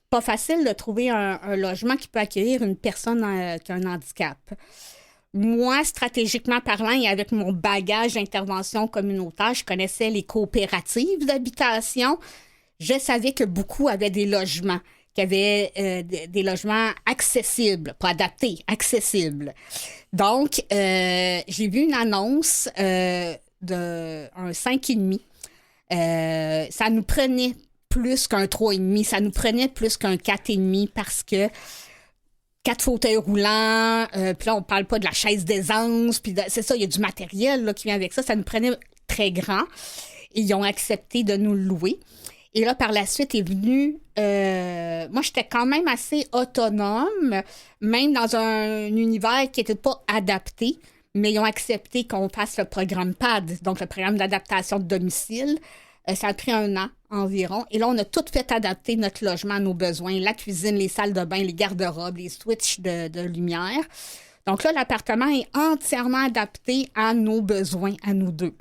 B: Pas facile de trouver un logement qui peut accueillir une personne qui a un handicap. Moi, stratégiquement parlant et avec mon bagage d'intervention communautaire, je connaissais les coopératives d'habitation. Je savais que beaucoup avaient des logements, qu'il y avait des logements accessibles, pas adaptés, accessibles. Donc, j'ai vu une annonce d'un 5,5. Ça nous prenait plus qu'un 3,5, ça nous prenait plus qu'un 4,5 parce que 4 fauteuils roulants, puis là, on parle pas de la chaise d'aisance, puis c'est ça, il y a du matériel là, qui vient avec ça. Ça nous prenait très grand. Et ils ont accepté de nous le louer. Et là, par la suite, est venu... moi, j'étais quand même assez autonome, même dans un univers qui n'était pas adapté, mais ils ont accepté qu'on fasse le programme PAD, donc le programme d'adaptation de domicile. Ça a pris 1 an environ. Et là, on a tout fait adapter notre logement à nos besoins. La cuisine, les salles de bain, les garde-robes, les switches de lumière. Donc là, l'appartement est entièrement adapté à nos besoins, à nous deux.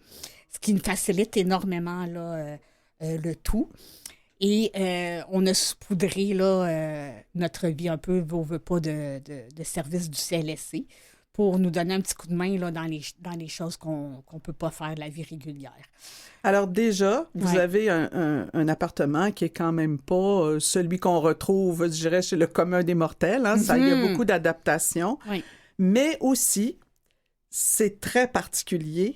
B: Ce qui nous facilite énormément là, le tout. Et on a saupoudré là, notre vie un peu, veut pas, de service du CLSC pour nous donner un petit coup de main là, dans les choses qu'on peut pas faire de la vie régulière.
A: Alors déjà, vous avez un appartement qui est quand même pas celui qu'on retrouve, je dirais, chez le commun des mortels. Hein? Ça, il y a beaucoup d'adaptations. Oui. Mais aussi, c'est très particulier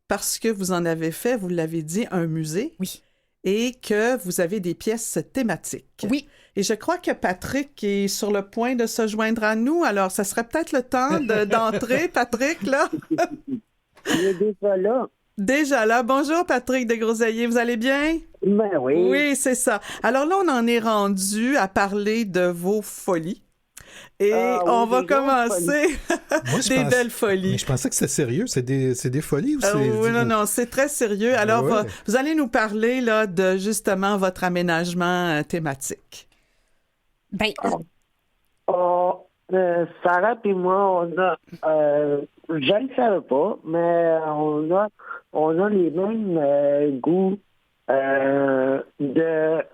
A: parce que vous en avez fait, vous l'avez dit, un musée.
B: Oui. Et
A: que vous avez des pièces thématiques.
B: Oui.
A: Et je crois que Patrick est sur le point de se joindre à nous. Alors, ça serait peut-être le temps d'entrer, Patrick, là.
F: Il est déjà là.
A: Déjà là. Bonjour, Patrick Desgroseilliers. Vous allez bien?
F: Ben oui.
A: Oui, c'est ça. Alors là, on en est rendu à parler de vos folies. Et on va commencer des belles folies.
C: Mais je pensais que c'était sérieux. C'est des folies ou c'est...
A: Oui, non, c'est très sérieux. Alors, vous allez nous parler là, de justement votre aménagement thématique.
B: Ben,
F: Sarah et moi, on a... je ne le savais pas, mais on a les mêmes goûts de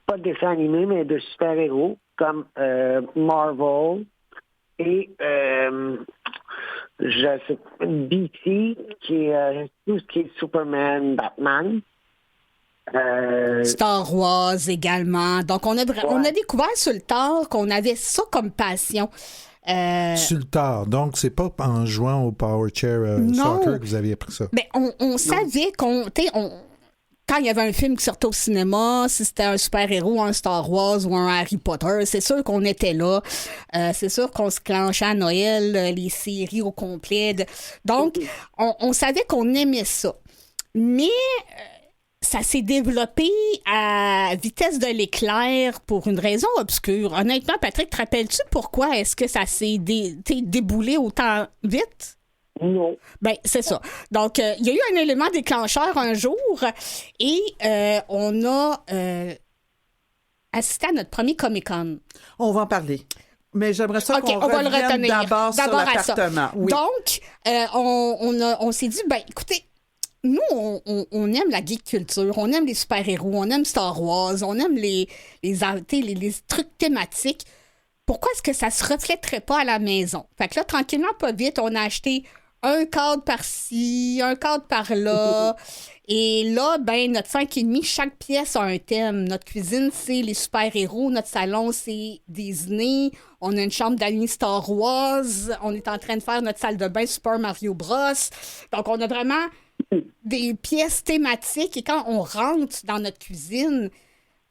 F: pas de dessins animés, mais de super-héros, comme Marvel et DC, qui est tout ce qui est Superman, Batman.
B: Star Wars également. Donc, on a découvert sur le tard qu'on avait ça comme passion.
C: Sur le tard. Donc, c'est pas en jouant au Power Chair Soccer que vous aviez appris ça.
B: Mais on savait quand il y avait un film qui sortait au cinéma, si c'était un super-héros, un Star Wars ou un Harry Potter, c'est sûr qu'on était là. C'est sûr qu'on se clenchait à Noël, les séries au complet. Donc, on savait qu'on aimait ça. Mais ça s'est développé à vitesse de l'éclair pour une raison obscure. Honnêtement, Patrick, te rappelles-tu pourquoi est-ce que ça s'est déboulé autant vite?
F: Non.
B: Ben, c'est ça. Donc, il y a eu un élément déclencheur un jour et on a assisté à notre premier Comic-Con.
A: On va en parler. Mais j'aimerais ça qu'on
B: on va le
A: revienne
B: retenir.
A: d'abord sur l'appartement. Oui.
B: Donc, on s'est dit, ben, écoutez, nous, on aime la geek culture, on aime les super-héros, on aime Star Wars, on aime les trucs thématiques. Pourquoi est-ce que ça se reflèterait pas à la maison? Fait que là, tranquillement, pas vite, on a acheté un cadre par-ci, un cadre par-là. Et là, ben, notre 5,5, chaque pièce a un thème. Notre cuisine, c'est les super-héros. Notre salon, c'est Disney. On a une chambre d'amis Star Wars. On est en train de faire notre salle de bain Super Mario Bros. Donc, on a vraiment des pièces thématiques. Et quand on rentre dans notre cuisine,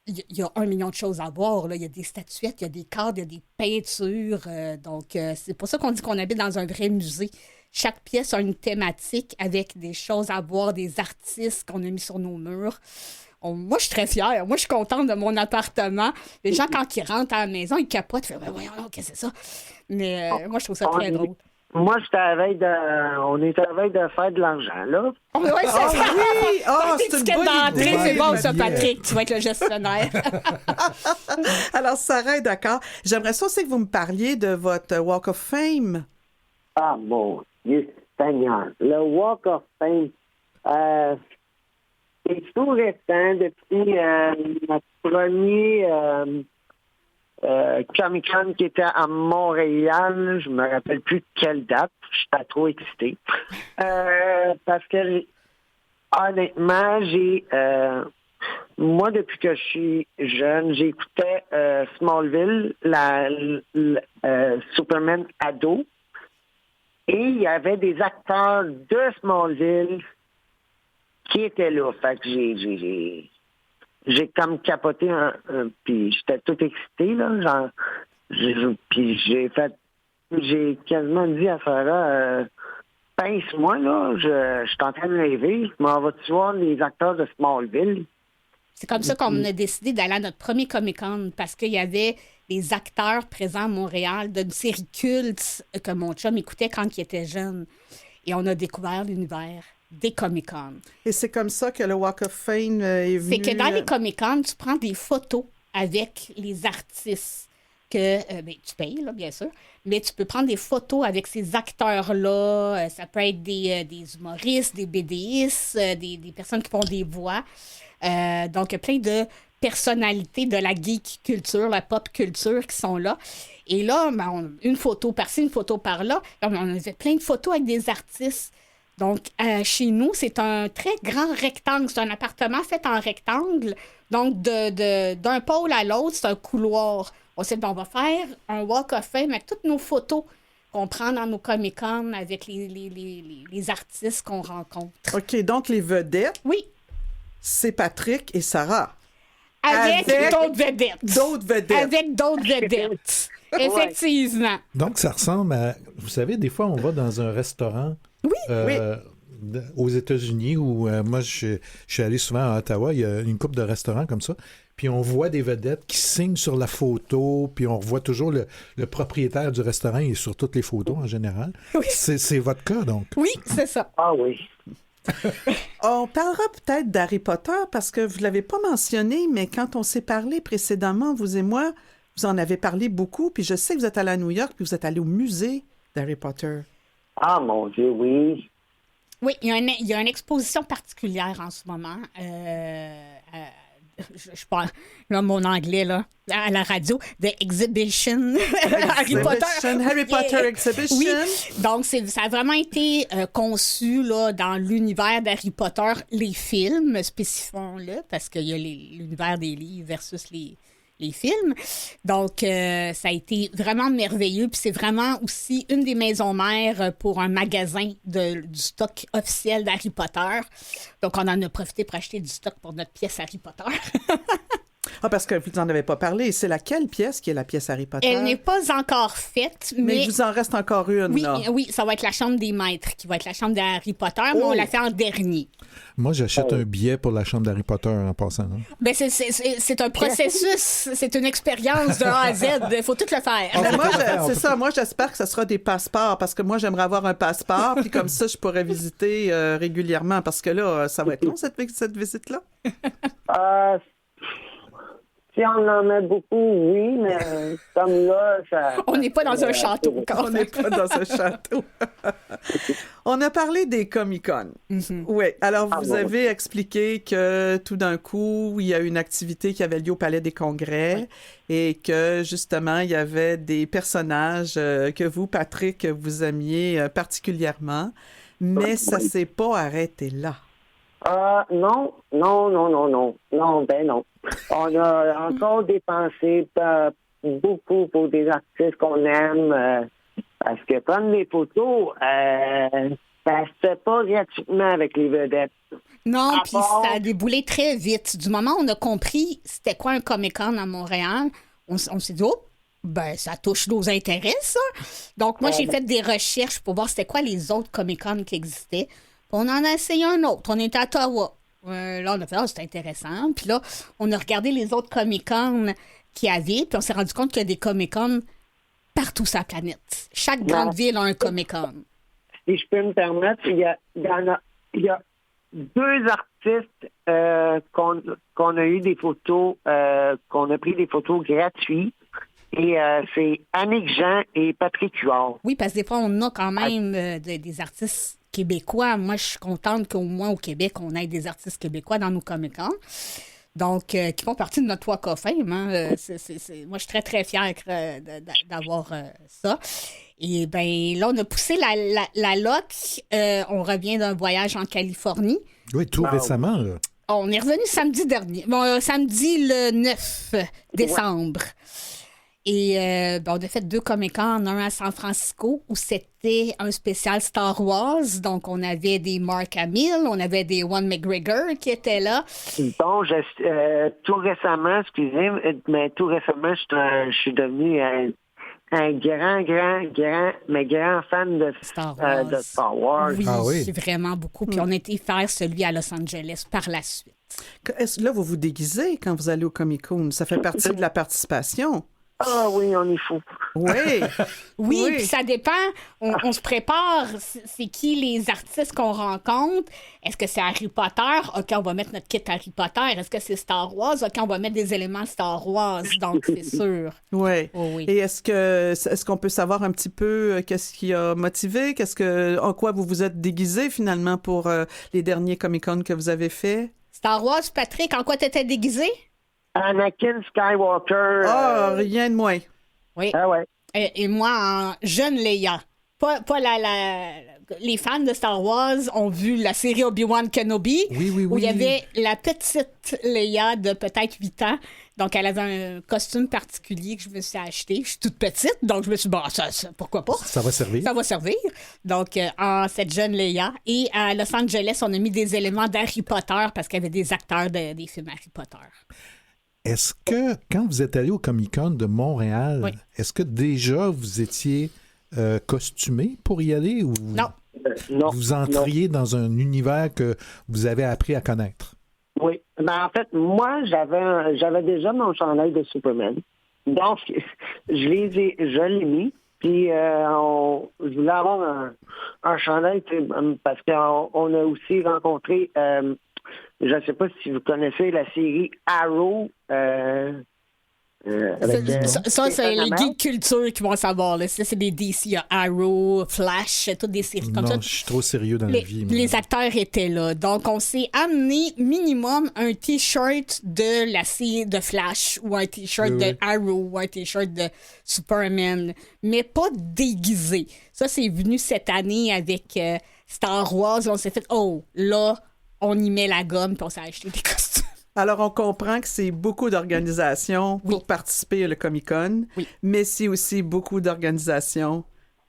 B: il y a 1 million de choses à voir. Là. Il y a des statuettes, il y a des cadres, il y a des peintures. Donc, c'est pour ça qu'on dit qu'on habite dans un vrai musée. Chaque pièce a une thématique avec des choses à voir, des artistes qu'on a mis sur nos murs. Moi, je suis très fière. Moi, je suis contente de mon appartement. Les gens, quand ils rentrent à la maison, ils capotent. Ils font, ben voyons, qu'est-ce que c'est ça? Mais moi, je trouve ça très drôle.
F: Moi, j'étais à la veille on était à la veille de faire de l'argent, là.
B: Oh, ouais, c'est ça.
A: Oui! Oh, c'est une bonne
B: d'entrée,
A: idée.
B: c'est bon, ça,
C: Ouais.
B: Patrick. Tu vas être le gestionnaire.
A: Alors, Sarah est d'accord. J'aimerais ça aussi que vous me parliez de votre Walk of Fame.
F: Ah, mon Dieu Seigneur. Le Walk of Fame, c'est tout récent depuis notre premier Comic-Con qui était à Montréal. Je me rappelle plus de quelle date. J'étais trop excité. Parce que, honnêtement, moi, depuis que je suis jeune, j'écoutais Smallville, Superman ado. Et il y avait des acteurs de Smallville qui étaient là. Fait que j'ai comme capoté puis j'étais tout excité, là. Puis j'ai quasiment dit à Sarah, pince-moi, là, je suis en train de rêver. M'en vas-tu voir les acteurs de Smallville?
B: C'est comme ça qu'on a décidé d'aller à notre premier Comic-Con parce qu'il y avait des acteurs présents à Montréal d'une série culte que mon chum écoutait quand il était jeune. Et on a découvert l'univers des Comic-Con.
A: Et c'est comme ça que le Walk of Fame est venu.
B: C'est que dans les Comic-Con, tu prends des photos avec les artistes que tu payes, là, bien sûr, mais tu peux prendre des photos avec ces acteurs-là. Ça peut être des humoristes, des BDistes, des personnes qui font des voix. Donc, il y a plein de personnalités de la geek culture, la pop culture qui sont là. Et là, une photo par-ci, une photo par-là. On avait plein de photos avec des artistes. Donc, chez nous, c'est un très grand rectangle. C'est un appartement fait en rectangle. Donc, d'un pôle à l'autre, c'est un couloir. On s'est dit, on va faire un Walk of Fame avec toutes nos photos qu'on prend dans nos Comic-Con avec les artistes qu'on rencontre.
A: OK, donc les vedettes,
B: Oui,
A: c'est Patrick et Sarah.
B: avec d'autres vedettes.
A: D'autres vedettes.
B: Avec d'autres vedettes. Effectivement.
C: Donc, ça ressemble à... Vous savez, des fois, on va dans un restaurant
A: oui.
C: aux États-Unis où moi, je suis allé souvent à Ottawa. Il y a une couple de restaurants comme ça. Puis on voit des vedettes qui signent sur la photo. Puis on revoit toujours le propriétaire du restaurant. Il est sur toutes les photos en général.
B: Oui.
C: C'est votre cas, donc.
B: Oui, c'est ça.
F: Ah oui.
A: On parlera peut-être d'Harry Potter parce que vous ne l'avez pas mentionné, mais quand on s'est parlé précédemment, vous et moi, vous en avez parlé beaucoup. Puis je sais que vous êtes allé à New York puis vous êtes allé au musée d'Harry Potter.
F: Ah, mon Dieu, oui.
B: Oui, il y a une exposition particulière en ce moment. Je parle, là, mon anglais, là, à la radio, The Exhibition. Harry
A: Potter Exhibition.
B: Oui, donc ça a vraiment été conçu là, dans l'univers d'Harry Potter, les films, spécifions-le, parce qu'il y a l'univers des livres versus les films. Donc, ça a été vraiment merveilleux. Puis c'est vraiment aussi une des maisons mères pour un magasin du stock officiel d'Harry Potter. Donc, on en a profité pour acheter du stock pour notre pièce Harry Potter.
A: Parce que vous n'en avez pas parlé. C'est laquelle pièce qui est la pièce Harry Potter?
B: Elle n'est pas encore faite,
A: Mais
B: mais...
A: il vous en reste encore une,
B: Oui,
A: là.
B: oui, ça va être la chambre des maîtres, qui va être la chambre d'Harry Potter, mais on l'a fait en dernier.
C: Moi, j'achète un billet pour la chambre d'Harry Potter en passant. Hein.
B: Ben, c'est un processus, c'est une expérience de A à Z. Il faut tout le faire.
A: Mais c'est ça. Moi, j'espère que ce sera des passeports parce que moi, j'aimerais avoir un passeport. Puis comme ça, je pourrais visiter régulièrement parce que là, ça va être long, cette visite-là.
F: Si on en met beaucoup, oui, mais comme là, ça...
B: On n'est pas dans un château.
A: On n'est pas dans un château. On a parlé des Comic-Con.
B: Mm-hmm.
A: Oui. Alors, vous avez expliqué que tout d'un coup, il y a une activité qui avait lieu au Palais des Congrès et que, justement, il y avait des personnages que vous, Patrick, vous aimiez particulièrement, mais ça ne s'est pas arrêté là.
F: Non, ben non. On a encore dépensé beaucoup pour des artistes qu'on aime, parce que prendre des photos, ça se fait pas gratuitement avec les vedettes.
B: Non, puis ça a déboulé très vite. Du moment où on a compris c'était quoi un Comic-Con à Montréal, on s'est dit, oh, ben ça touche nos intérêts, ça. Donc, moi, j'ai fait des recherches pour voir c'était quoi les autres Comic-Con qui existaient. On en a essayé un autre. On était à Ottawa. Là, on a fait, c'est intéressant. Puis là, on a regardé les autres Comic-Con qu'il y avait, puis on s'est rendu compte qu'il y a des Comic-Con partout sur la planète. Chaque grande ville a un Comic-Con.
F: Si je peux me permettre, il y a deux artistes qu'on a eu des photos, qu'on a pris des photos gratuites. Et c'est Annick Jean et Patrick Huard.
B: Oui, parce que des fois, on a quand même des artistes québécois. Moi, je suis contente qu'au moins au Québec, on ait des artistes québécois dans nos Comic-Con. Donc, qui font partie de notre Walk of Fame. Hein. Moi, je suis très, très fière d'avoir ça. Et bien, là, on a poussé la loc. On revient d'un voyage en Californie.
C: Oui, tout récemment, là.
B: On est revenu samedi dernier. Bon, samedi le 9 décembre. Et on a fait 2 Comic-Con, un à San Francisco, où c'était un spécial Star Wars. Donc, on avait des Mark Hamill, on avait des Ewan McGregor qui étaient là.
F: Bon, tout récemment, je suis devenu un grand fan de Star Wars.
B: Oui, vraiment beaucoup. Puis on a été faire celui à Los Angeles par la suite.
A: Est-ce que là, vous vous déguisez quand vous allez au Comic-Con? Ça fait partie de la participation.
F: Ah oui, on est fou.
A: Oui.
B: Oui, puis ça dépend. On se prépare. C'est qui les artistes qu'on rencontre? Est-ce que c'est Harry Potter? OK, on va mettre notre kit Harry Potter. Est-ce que c'est Star Wars? OK, on va mettre des éléments Star Wars. Donc, c'est sûr.
A: Oui.
B: Oh, oui.
A: Et est-ce qu'on peut savoir un petit peu qu'est-ce qui a motivé? En quoi vous vous êtes déguisé finalement pour les derniers Comic-Con que vous avez fait?
B: Star Wars, Patrick, en quoi t'étais déguisé?
F: Anakin Skywalker.
A: Rien de moins.
B: Oui.
F: Ah ouais.
B: Et moi, en jeune Leia. Pas les fans de Star Wars ont vu la série Obi-Wan Kenobi, où il y avait la petite Leia de peut-être 8 ans. Donc, elle avait un costume particulier que je me suis acheté. Je suis toute petite, donc je me suis dit, ça, pourquoi pas?
C: Ça va servir.
B: Ça va servir. Donc, en cette jeune Leia. Et à Los Angeles, on a mis des éléments d'Harry Potter parce qu'il y avait des acteurs des films Harry Potter.
C: Est-ce que, quand vous êtes allé au Comic-Con de Montréal, est-ce que déjà vous étiez costumé pour y aller ou vous entriez dans un univers que vous avez appris à connaître?
F: Oui. Ben, en fait, moi, j'avais déjà mon chandail de Superman. Donc, je l'ai mis. Puis, je voulais avoir un chandail parce qu'on a aussi rencontré... je ne sais pas si vous connaissez la série Arrow.
B: Ça, c'est les geeks culture qui vont savoir. Là. Ça, c'est des DC, il y a Arrow, Flash, toutes des séries comme ça.
C: Non, je suis trop sérieux dans la vie.
B: Les acteurs étaient là. Donc, on s'est amené minimum un T-shirt de la série de Flash ou un T-shirt de Arrow ou un T-shirt de Superman, mais pas déguisé. Ça, c'est venu cette année avec Star Wars. On s'est fait, là, on y met la gomme puis on s'est acheté des costumes.
A: Alors, on comprend que c'est beaucoup d'organisations pour participer au Comic-Con, mais c'est aussi beaucoup d'organisations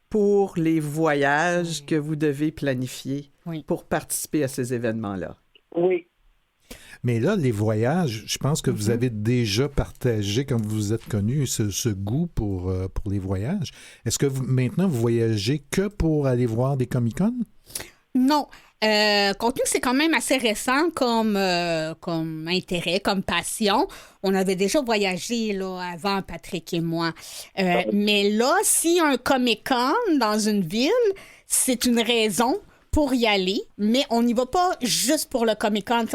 A: pour les voyages que vous devez planifier pour participer à ces événements-là.
F: Oui.
C: Mais là, les voyages, je pense que vous avez déjà partagé, quand vous vous êtes connus, ce goût pour les voyages. Est-ce que maintenant, vous voyagez que pour aller voir des Comic-Con?
B: Non. Compte tenu que c'est quand même assez récent comme intérêt, comme passion, on avait déjà voyagé là, avant, Patrick et moi. Mais là, si un Comic-Con dans une ville, c'est une raison pour y aller, mais on n'y va pas juste pour le Comic-Con.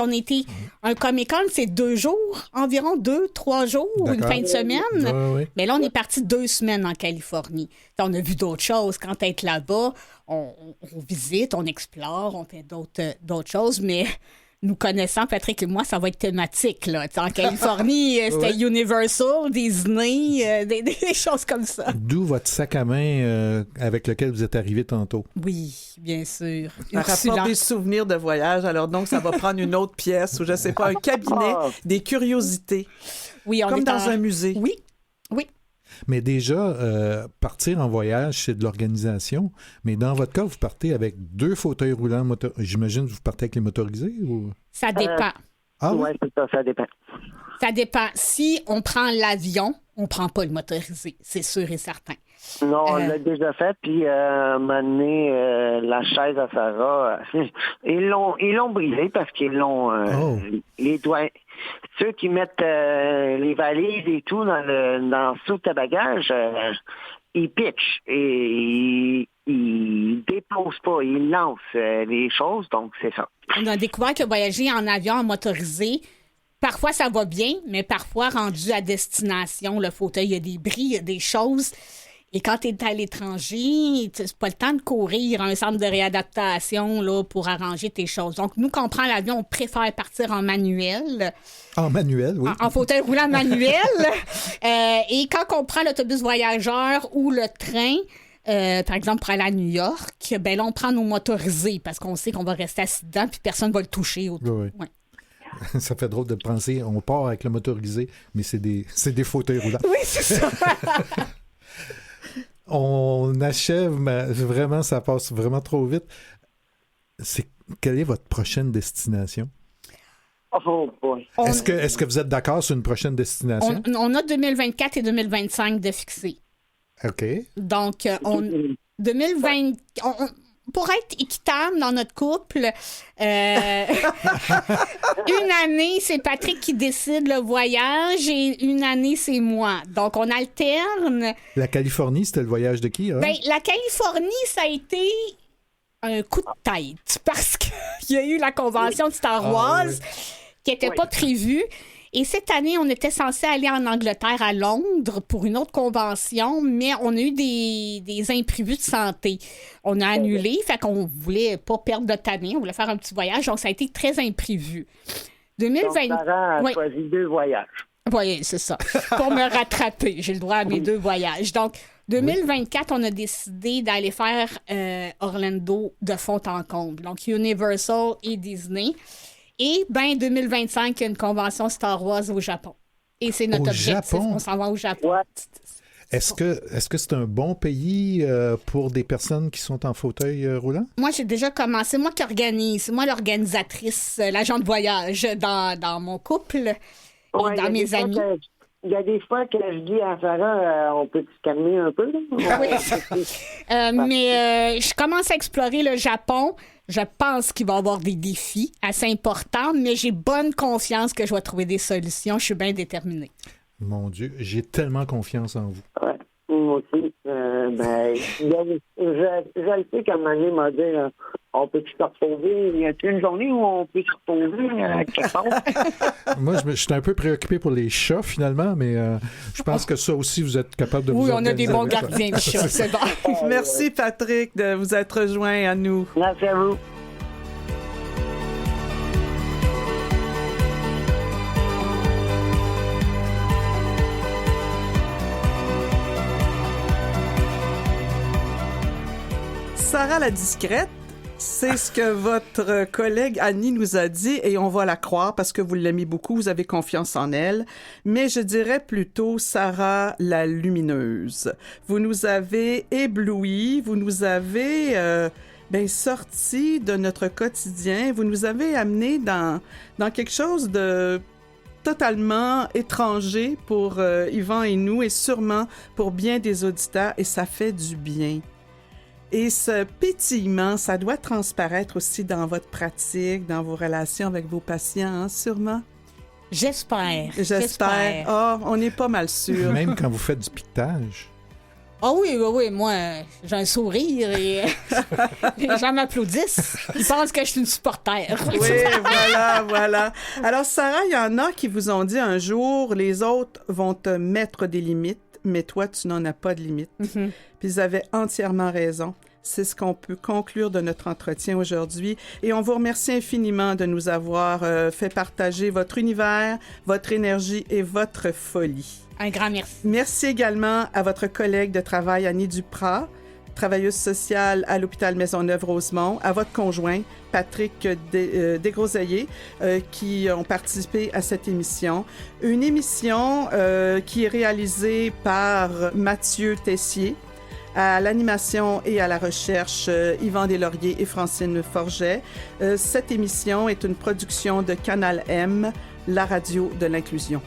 B: Un Comic-Con, c'est 2 jours, environ 2-3 jours, une fin de semaine.
C: Oui.
B: Mais là, on est parti 2 semaines en Californie. On a vu d'autres choses. Quand on est là-bas, on visite, on explore, on fait d'autres choses, mais nous connaissant, Patrick et moi, ça va être thématique. Là. En Californie, c'était Universal, Disney, des choses comme ça.
C: D'où votre sac à main avec lequel vous êtes arrivé tantôt.
B: Oui, bien sûr.
A: Ça rapporte des souvenirs de voyage. Alors donc, ça va prendre une autre pièce ou je sais pas, un cabinet, des curiosités.
B: Oui,
A: comme dans un musée.
B: Oui.
C: Mais déjà, partir en voyage, c'est de l'organisation. Mais dans votre cas, vous partez avec 2 fauteuils roulants. J'imagine que vous partez avec les motorisés? Ou...
B: Ça dépend.
F: Oui, c'est ça, ça dépend.
B: Ça dépend. Si on prend l'avion, on prend pas le motorisé. C'est sûr et certain.
F: Non, on l'a déjà fait, puis à un moment donné, la chaise à Sarah, ils l'ont brisée parce qu'ils l'ont... les doigts... Ceux qui mettent les valises et tout dans le sous de bagage, ils pitchent et ils déposent pas, ils lancent les choses, donc c'est ça.
B: On a découvert que voyager en avion en motorisé, parfois ça va bien, mais parfois rendu à destination, le fauteuil, il y a des bris, il y a des choses... Et quand tu es à l'étranger, c'est pas le temps de courir à un centre de réadaptation là, pour arranger tes choses. Donc, nous, quand on prend l'avion, on préfère partir en manuel.
C: En manuel, oui.
B: En fauteuil roulant manuel. Et quand on prend l'autobus voyageur ou le train, par exemple, pour aller à New York, ben là, on prend nos motorisés parce qu'on sait qu'on va rester assis dedans puis personne ne va le toucher.
C: Oui. Ouais. Ça fait drôle de penser, on part avec le motorisé, mais c'est des fauteuils roulants.
B: Oui, c'est ça.
C: On achève, mais vraiment, ça passe vraiment trop vite. Quelle est votre prochaine destination?
F: Oh boy.
C: Est-ce que vous êtes d'accord sur une prochaine destination?
B: On a 2024 et 2025 de fixer.
C: OK.
B: Donc, 2020... pour être équitable dans notre couple, une année, c'est Patrick qui décide le voyage et une année, c'est moi. Donc, on alterne.
C: La Californie, c'était le voyage de qui? Hein?
B: Ben, la Californie, ça a été un coup de tête parce qu'il y a eu la convention de Star Wars qui n'était pas prévue. Et cette année, on était censé aller en Angleterre, à Londres, pour une autre convention, mais on a eu des imprévus de santé. On a annulé, fait qu'on voulait pas perdre notre année, on voulait faire un petit voyage, donc ça a été très imprévu. 2020...
F: Donc, Sarah a choisi 2 voyages.
B: Oui, c'est ça. Pour me rattraper, j'ai le droit à mes 2 voyages. Donc, 2024, on a décidé d'aller faire Orlando de fond en comble. Donc, Universal et Disney. Et, 2025, il y a une convention Star Wars au Japon. Et c'est notre objectif.
C: Japon?
B: On s'en va au Japon.
F: Ouais.
C: Est-ce que c'est un bon pays pour des personnes qui sont en fauteuil roulant?
B: Moi, j'ai déjà commencé. Moi qui organise. C'est moi l'organisatrice, l'agent de voyage dans mon couple et dans mes amis.
F: Il y a des fois que je dis à Sarah, on peut se calmer un peu. Là?
B: Mais je commence à explorer le Japon. Je pense qu'il va y avoir des défis assez importants, mais j'ai bonne confiance que je vais trouver des solutions. Je suis bien déterminée.
C: Mon Dieu, j'ai tellement confiance en vous.
F: Ouais, moi aussi. Je sais qu'à un moment donné, m'a dit, on peut se reposer. Y a-t-il une journée où on peut se reposer quelque part?
C: Moi, je suis un peu préoccupé pour les chats, finalement, mais je pense que ça aussi, vous êtes capable de vous
B: organiser. Oui, on a des bons
C: avec ça.
B: gardiens de chats, c'est bon.
A: Merci, Patrick, de vous être rejoint à nous.
F: Merci à vous.
A: Sarah la discrète, c'est ce que votre collègue Annie nous a dit et on va la croire parce que vous l'aimez beaucoup, vous avez confiance en elle. Mais je dirais plutôt Sarah la lumineuse. Vous nous avez éblouis, vous nous avez bien, sorti de notre quotidien. Vous nous avez amené dans quelque chose de totalement étranger pour Yvan et nous, et sûrement pour bien des auditeurs, et ça fait du bien. Et ce pétillement, ça doit transparaître aussi dans votre pratique, dans vos relations avec vos patients, hein, sûrement?
B: J'espère.
A: Ah, on est pas mal sûr.
C: Même quand vous faites du piquetage.
B: Ah oui, moi, j'ai un sourire et les gens m'applaudissent. Ils pensent que je suis une supporter.
A: Oui, voilà. Alors, Sarah, il y en a qui vous ont dit un jour, les autres vont te mettre des limites, mais toi, tu n'en as pas de limites.
B: Mm-hmm.
A: Puis ils avaient entièrement raison. C'est ce qu'on peut conclure de notre entretien aujourd'hui. Et on vous remercie infiniment de nous avoir fait partager votre univers, votre énergie et votre folie.
B: Un grand merci. Merci
A: également à votre collègue de travail, Annie Duprat, travailleuse sociale à l'hôpital Maisonneuve-Rosemont, à votre conjoint, Patrick Desgroseilliers, qui ont participé à cette émission. Une émission qui est réalisée par Mathieu Tessier, à l'animation et à la recherche, Yvan Deslauriers et Francine Forget. Cette émission est une production de Canal M, la radio de l'inclusion.